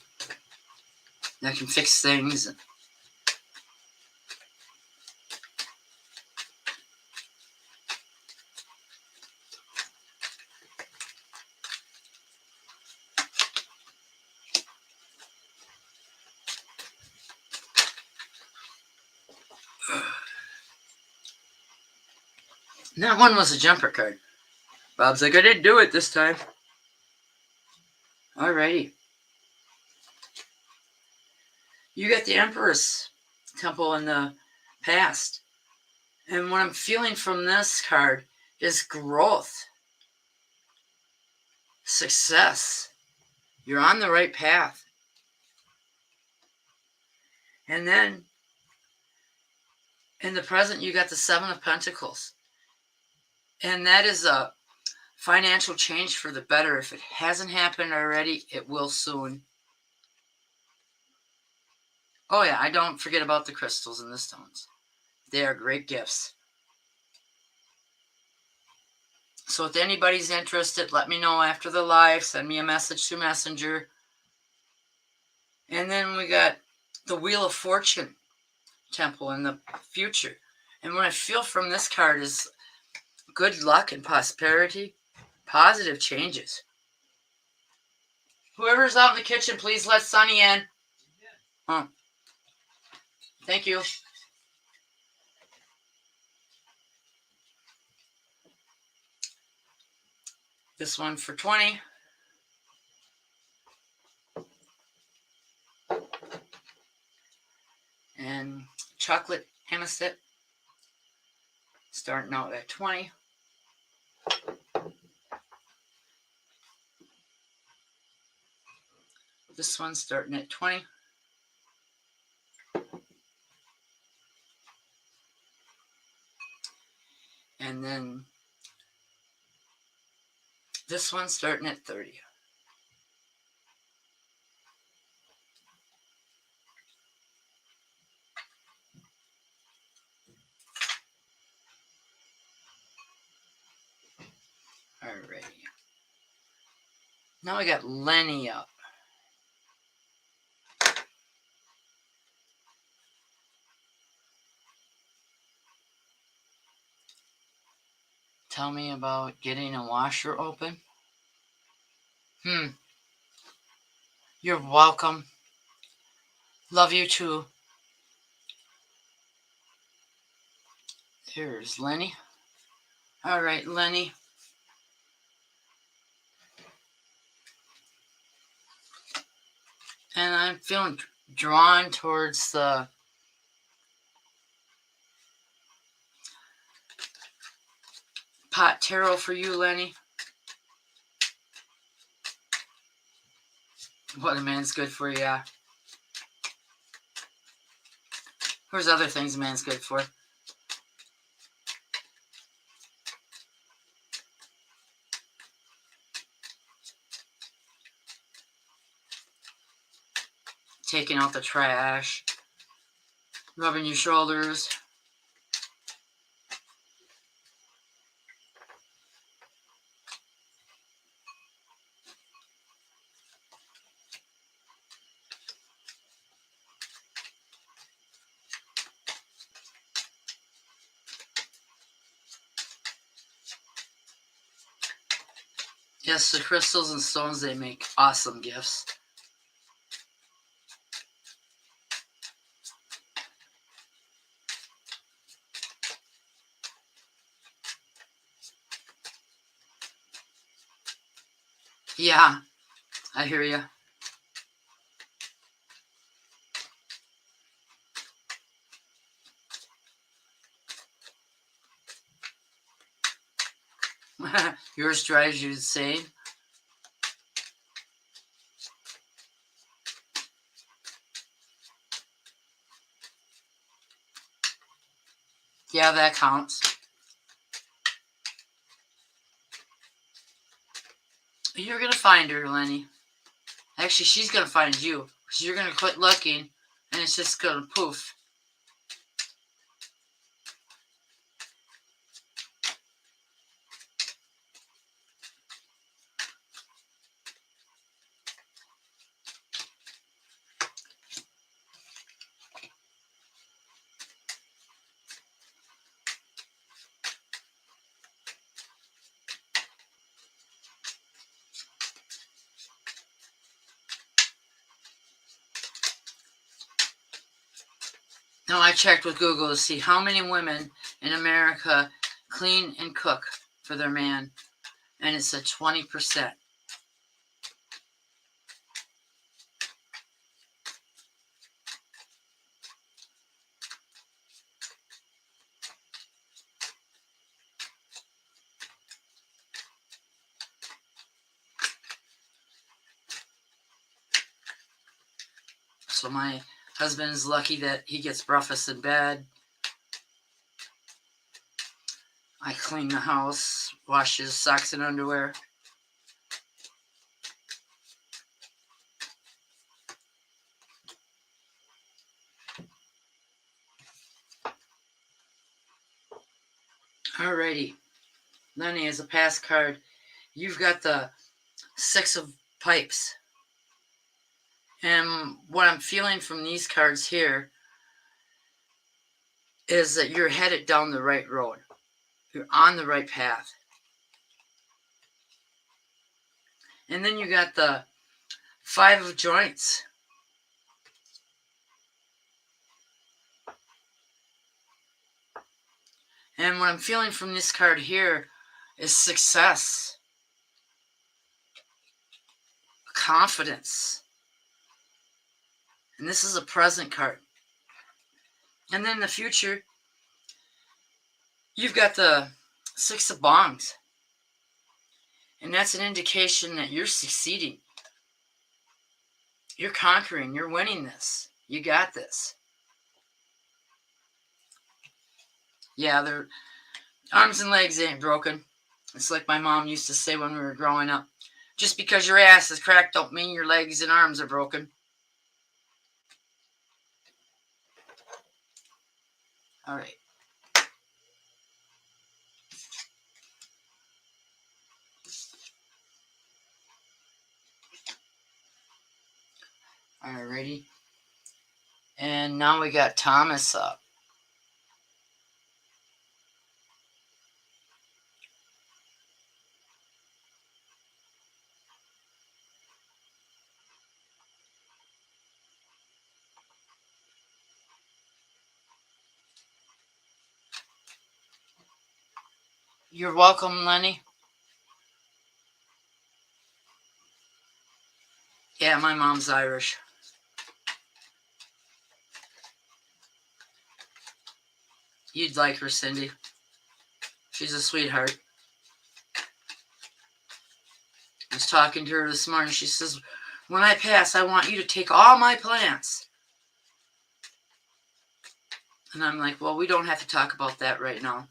that can fix things. That one was a jumper card. Bob's like, I didn't do it this time. Alrighty. You got the Empress Temple in the past. And what I'm feeling from this card is growth. Success. You're on the right path. And then in the present, you got the Seven of Pentacles. And that is a financial change for the better. If it hasn't happened already, it will soon. Oh yeah, I don't forget about the crystals and the stones. They are great gifts. So if anybody's interested, let me know after the live. Send me a message through Messenger. And then we got the Wheel of Fortune Temple in the future. And what I feel from this card is good luck and prosperity, positive changes. Whoever's out in the kitchen, please let Sonny in. Thank you. This one for 20. And chocolate amethyst starting out at 20. This one's starting at 20. And then this one's starting at 30. Alrighty. Now I got Lenny up. Tell me about getting a washer open. You're welcome. Love you too. There's Lenny. All right, Lenny. And I'm feeling drawn towards the pot tarot for you, Lenny. What a man's good for, yeah. There's other things a man's good for. Taking out the trash. Rubbing your shoulders. Yes, the crystals and stones, they make awesome gifts. Yeah, I hear you. Yours drives you insane. Yeah, that counts. You're going to find her, Lenny. Actually, she's going to find you. Because you're going to quit looking, and it's just going to poof. Now, I checked with Google to see how many women in America clean and cook for their man, and it's a 20%. So my husband is lucky that he gets breakfast in bed. I clean the house, wash his socks and underwear. Alrighty. Lenny, as a pass card, you've got the Six of Pipes. And what I'm feeling from these cards here is that you're headed down the right road. You're on the right path. And then you got the Five of Joints. And what I'm feeling from this card here is success, confidence. And this is a present card. And then in the future, you've got the Six of Bongs. And that's an indication that you're succeeding. You're conquering. You're winning this. You got this. Yeah, their arms and legs ain't broken. It's like my mom used to say when we were growing up. Just because your ass is cracked don't mean your legs and arms are broken. All right. Alrighty. And now we got Thomas up. You're welcome, Lenny. Yeah, my mom's Irish. You'd like her, Cindy. She's a sweetheart. I was talking to her this morning. She says, when I pass, I want you to take all my plants. And I'm like, well, we don't have to talk about that right now.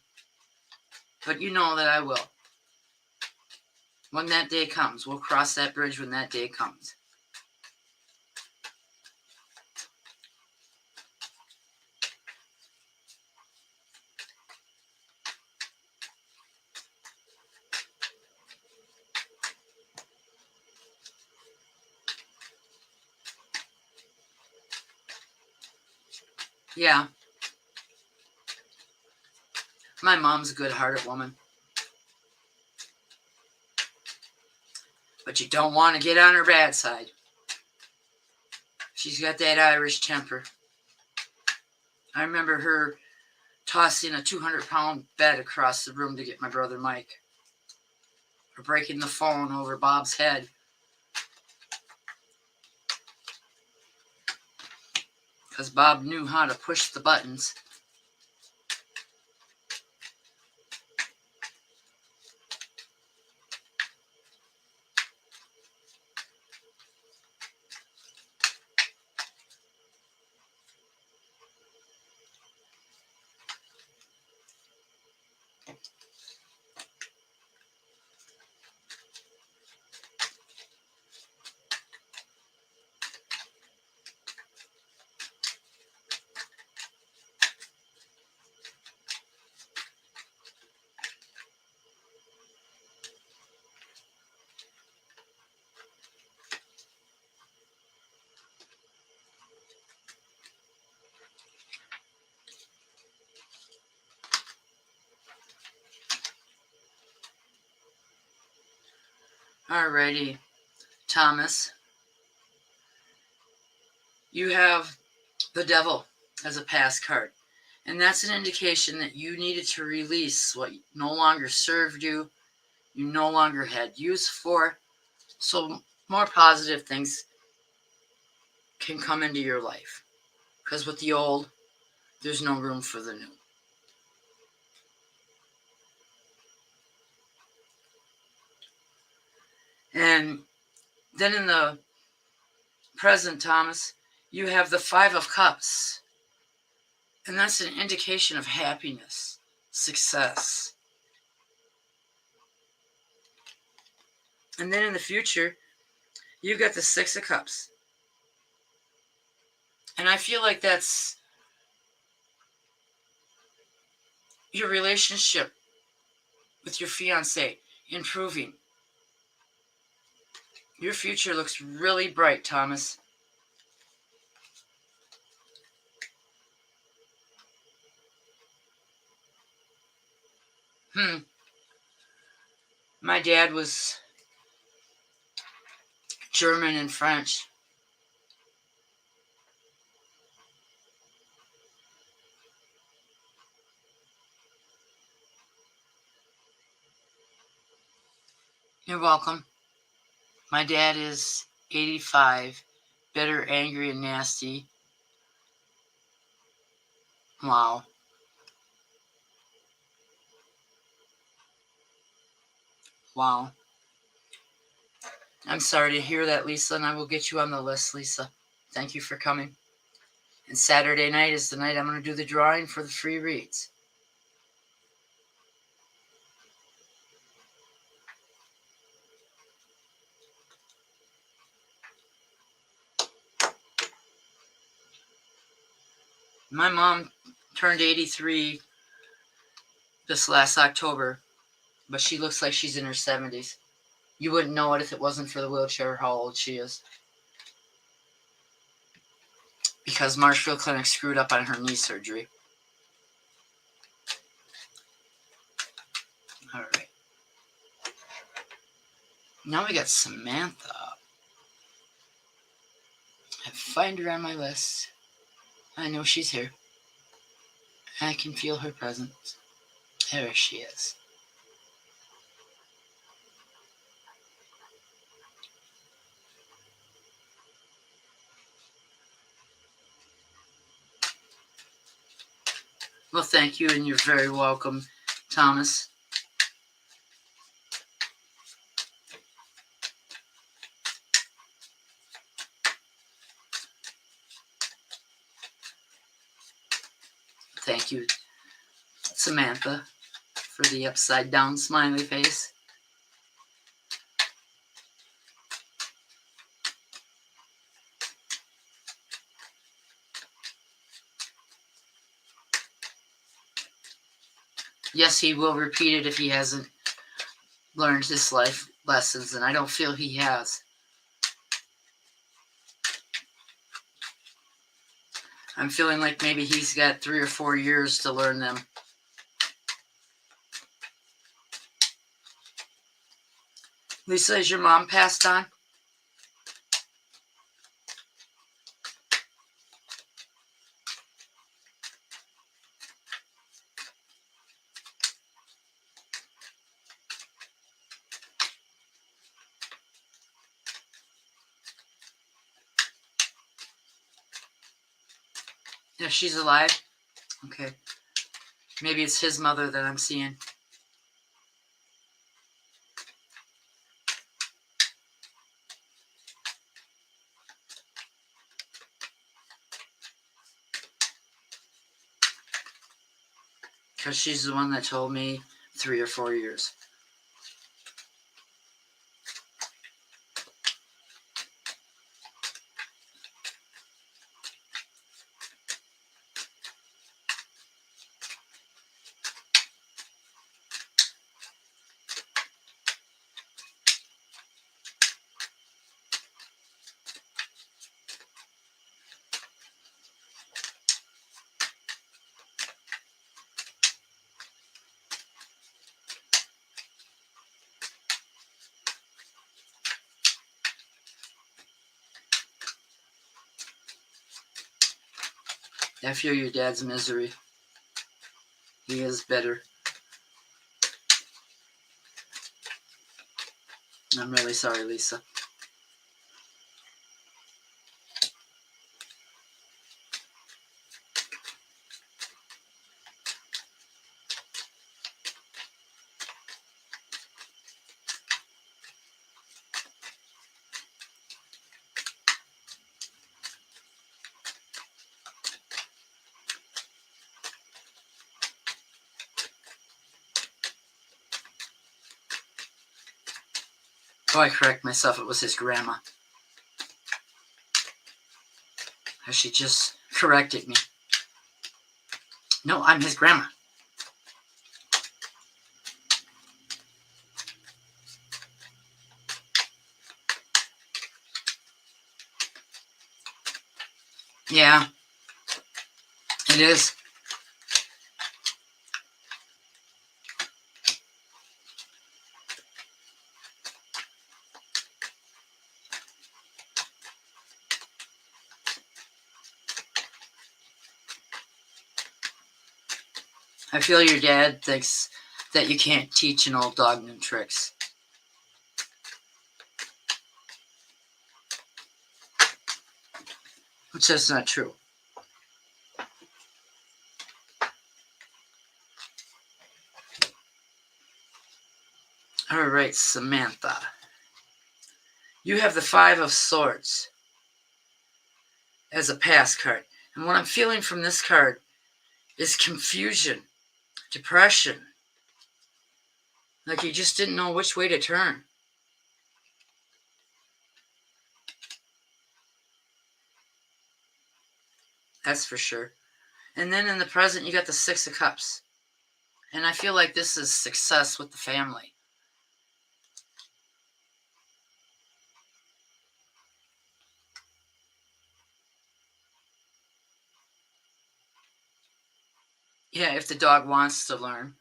But you know that I will. When that day comes, we'll cross that bridge when that day comes. Yeah. My mom's a good-hearted woman. But you don't want to get on her bad side. She's got that Irish temper. I remember her tossing a 200-pound bed across the room to get my brother Mike. Or breaking the phone over Bob's head. Because Bob knew how to push the buttons. Alrighty, Thomas. You have the devil as a past card. And that's an indication that you needed to release what no longer served you, you no longer had use for. So more positive things can come into your life. Because with the old, there's no room for the new. And then in the present, Thomas, you have the Five of Cups. And that's an indication of happiness, success. And then in the future, you've got the Six of Cups. And I feel like that's your relationship with your fiance improving. Your future looks really bright, Thomas. My dad was German and French. You're welcome. My dad is 85, bitter, angry, and nasty. Wow. Wow. I'm sorry to hear that, Lisa, and I will get you on the list, Lisa. Thank you for coming. And Saturday night is the night I'm going to do the drawing for the free reads. My mom turned 83 this last October, but she looks like she's in her 70s. You wouldn't know it if it wasn't for the wheelchair how old she is. because Marshfield Clinic screwed up on her knee surgery. All right. Now we got Samantha. I find her on my list. I know she's here. I can feel her presence. There she is. Well, thank you, and you're very welcome, Thomas. Thank you, Samantha, for the upside down smiley face. Yes, he will repeat it if he hasn't learned his life lessons, and I don't feel he has. I'm feeling like maybe he's got 3 or 4 years to learn them. Lisa, is your mom passed on? Yeah, she's alive? Okay. Maybe it's his mother that I'm seeing. Because she's the one that told me 3 or 4 years. I feel your dad's misery. He is bitter. I'm really sorry, Lisa. Oh, I correct myself. It was his grandma. She just corrected me. No, I'm his grandma. Yeah, it is. I feel your dad thinks that you can't teach an old dog new tricks. Which is not true. All right, Samantha. You have the 5 of Swords as a pass card. And what I'm feeling from this card is confusion, depression. Like you just didn't know which way to turn. That's for sure. And then in the present, you got the 6 of Cups. And I feel like this is success with the family. Yeah, if the dog wants to learn.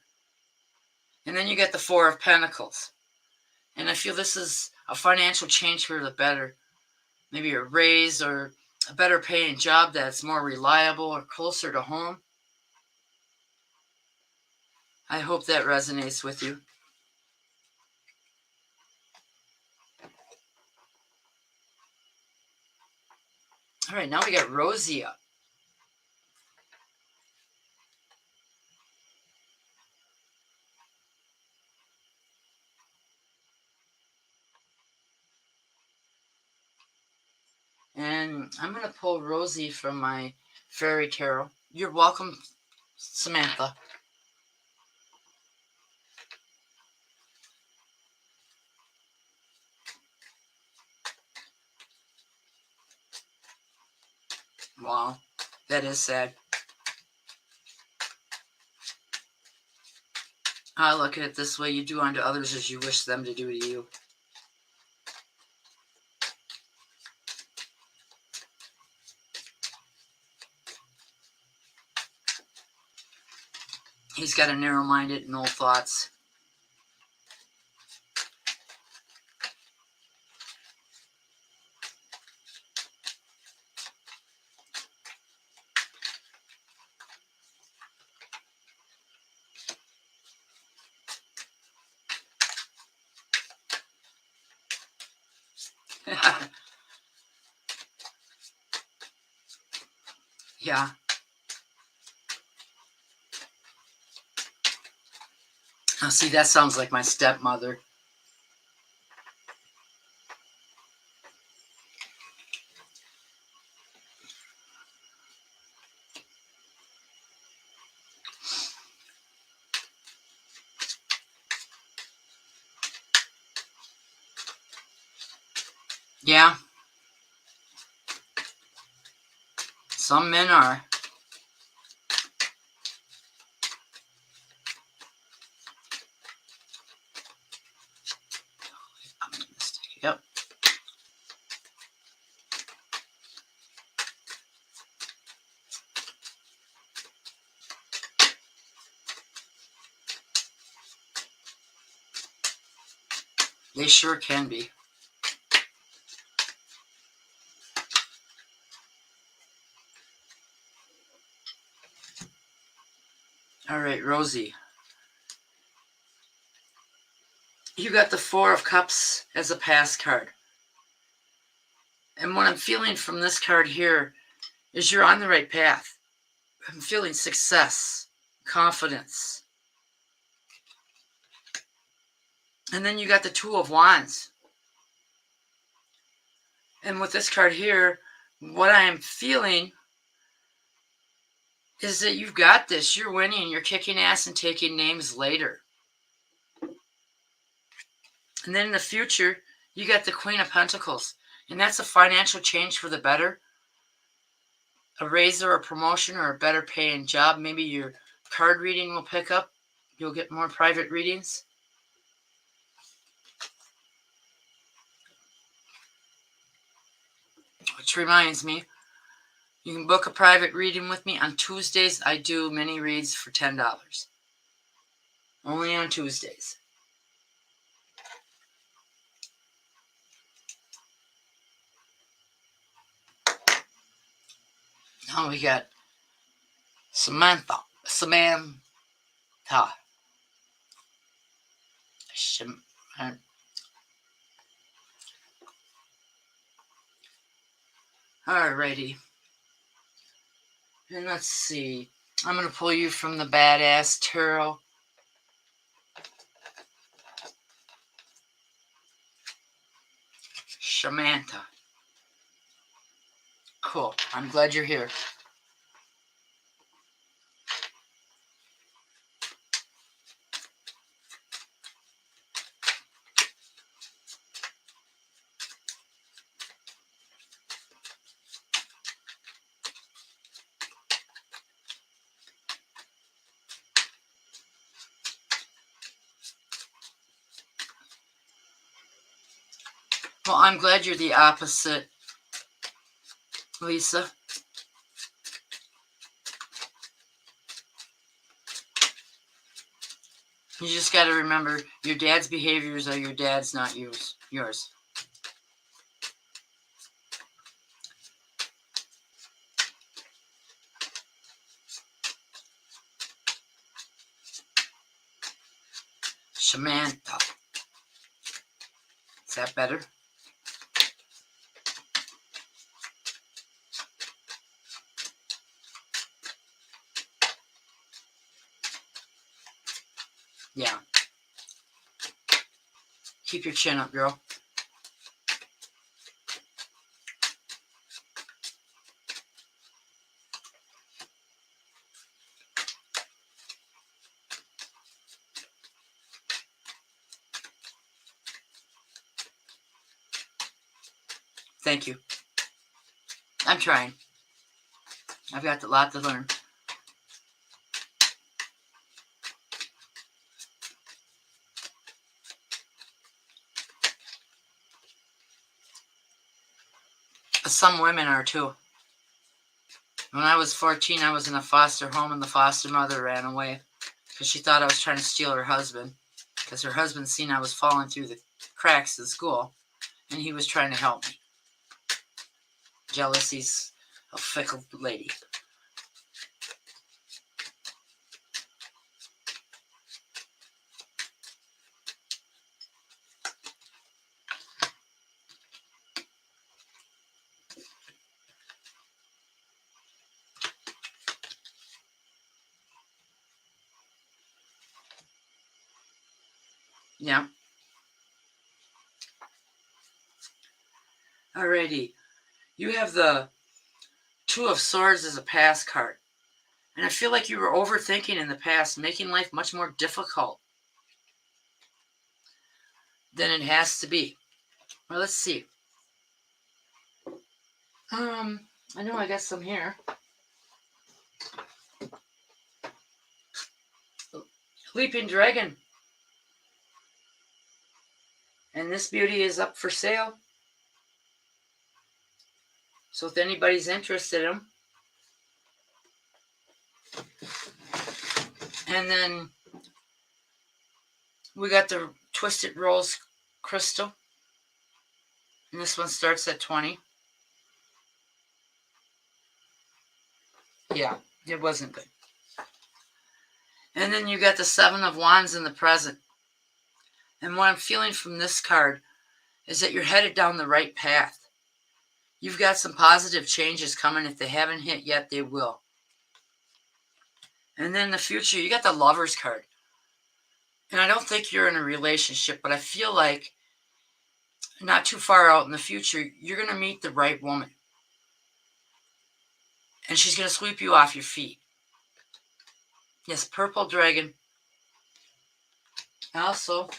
And then you get the Four of Pentacles. And I feel this is a financial change for the better. Maybe a raise or a better paying job that's more reliable or closer to home. I hope that resonates with you. All right, now we got Rosie up. And I'm going to pull Rosie from my fairy tarot. You're welcome, Samantha. Wow, that is sad. I look at it this way: you do unto others as you wish them to do to you. He's got a narrow-minded, no thoughts. Yeah. Now, see, that sounds like my stepmother. Yeah. Some men are. Yep. They sure can be. All right, Rosie. You got the Four of Cups as a pass card. And what I'm feeling from this card here is you're on the right path. I'm feeling success, confidence. And then you got the Two of Wands. And with this card here, what I am feeling is that you've got this. You're winning. You're kicking ass and taking names later. And then in the future, you got the Queen of Pentacles. And that's a financial change for the better. A raise or a promotion or a better paying job. Maybe your card reading will pick up. You'll get more private readings. Which reminds me, you can book a private reading with me. On Tuesdays, I do mini reads for $10. Only on Tuesdays. Now we got Samantha. Alrighty. And let's see. I'm going to pull you from the Badass Tarot. Samantha. Cool. I'm glad you're here. Well, I'm glad you're the opposite, Lisa. You just got to remember, your dad's behaviors are your dad's, not yours. Samantha. Is that better? Yeah. Keep your chin up, girl. Thank you. I'm trying. I've got a lot to learn. Some women are too. When I was 14, I was in a foster home and the foster mother ran away because she thought I was trying to steal her husband, because her husband seen I was falling through the cracks in school and he was trying to help me. Jealousy's a fickle lady. Yeah. Alrighty. You have the Two of Swords as a past card. And I feel like you were overthinking in the past, making life much more difficult than it has to be. Well, let's see. I know I got some here. Leaping Dragon. And this beauty is up for sale. So if anybody's interested in them. And then we got the Twisted Rose Crystal. And this one starts at 20. Yeah, it wasn't good. And then you got the Seven of Wands in the present. And what I'm feeling from this card is that you're headed down the right path. You've got some positive changes coming. If they haven't hit yet, they will. And then in the future, you got the Lovers card. And I don't think you're in a relationship, but I feel like not too far out in the future, you're going to meet the right woman. And she's going to sweep you off your feet. Yes, Purple Dragon. I also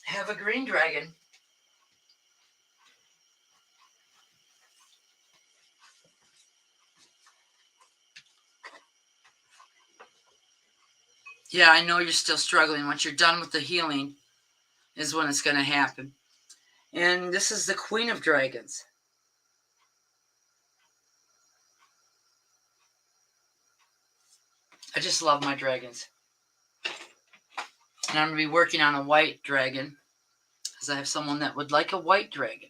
have a Green Dragon. Yeah, I know you're still struggling. Once you're done with the healing is when it's going to happen. And this is the Queen of Dragons. I just love my dragons. And I'm going to be working on a white dragon, because I have someone that would like a white dragon.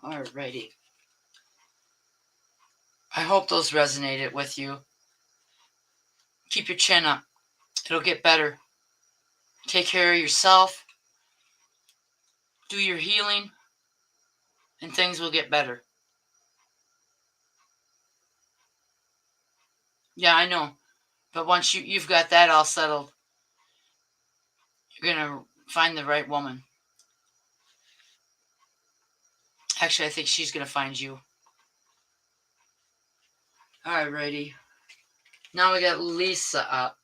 Alrighty. I hope those resonated with you. Keep your chin up. It'll get better. Take care of yourself. Do your healing. And things will get better. Yeah, I know. But once you've got that all settled, you're going to find the right woman. Actually, I think she's going to find you. Alrighty. Now we got Lisa up.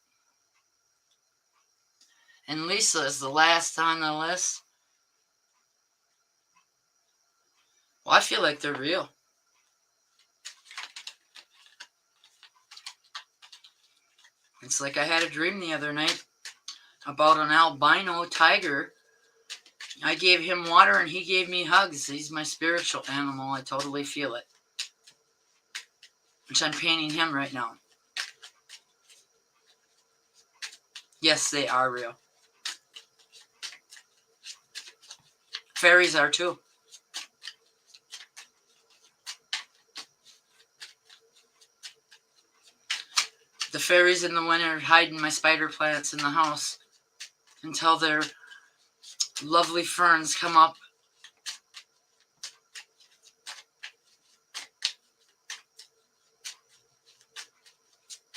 And Lisa is the last on the list. Well, I feel like they're real. It's like I had a dream the other night about an albino tiger. I gave him water and he gave me hugs. He's my spiritual animal. I totally feel it. Which I'm painting him right now. Yes, they are real. Fairies are too. The fairies in the winter hide in my spider plants in the house until their lovely ferns come up.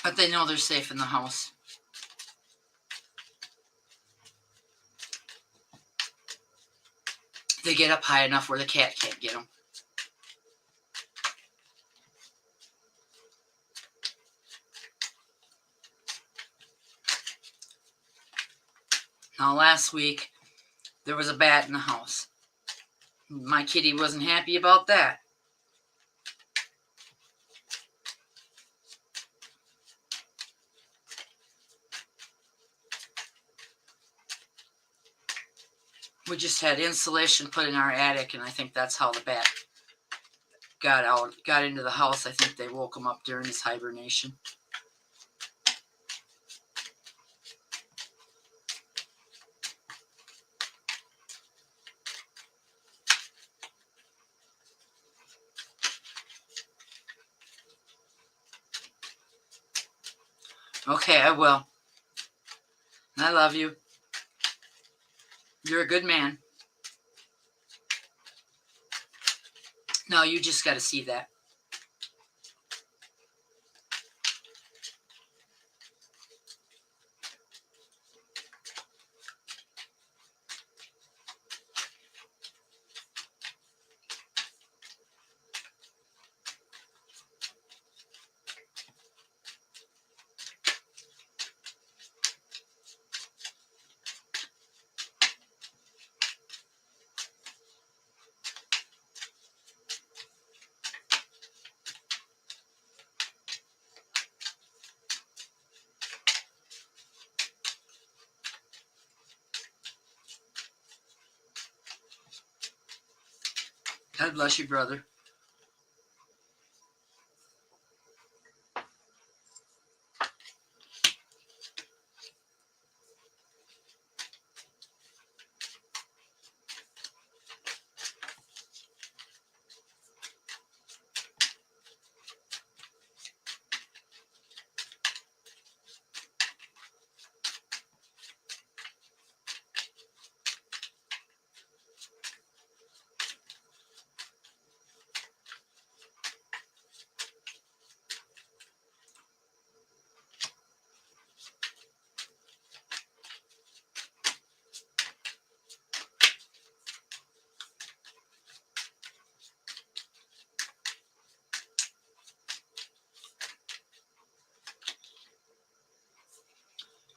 But they know they're safe in the house. They get up high enough where the cat can't get them. Now, last week, there was a bat in the house. My kitty wasn't happy about that. We just had insulation put in our attic, and I think that's how the bat got into the house. I think they woke him up during his hibernation. Okay, I will. I love you. You're a good man. No, you just got to see that. God bless you, brother.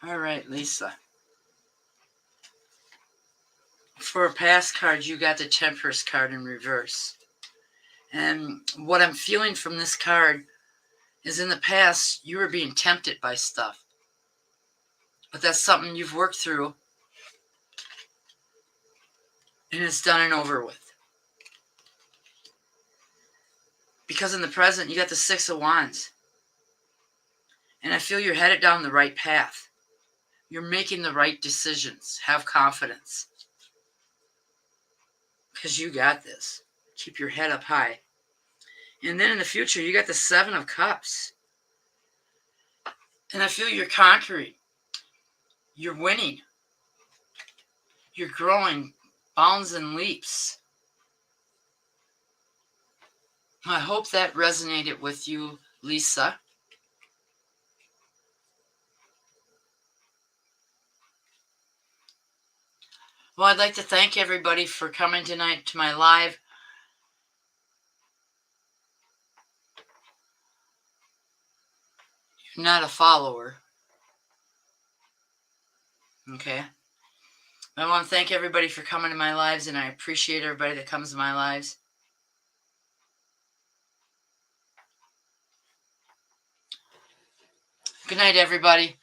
All right, Lisa. For a past card, you got the Temperance card in reverse. And what I'm feeling from this card is in the past, you were being tempted by stuff. But that's something you've worked through. And it's done and over with. Because in the present, you got the Six of Wands. And I feel you're headed down the right path. You're making the right decisions. Have confidence. Because you got this. Keep your head up high. And then in the future, you got the Seven of Cups. And I feel you're conquering. You're winning. You're growing bounds and leaps. I hope that resonated with you, Lisa. Well, I'd like to thank everybody for coming tonight to my live. You're not a follower. Okay? I want to thank everybody for coming to my lives, and I appreciate everybody that comes to my lives. Good night, everybody.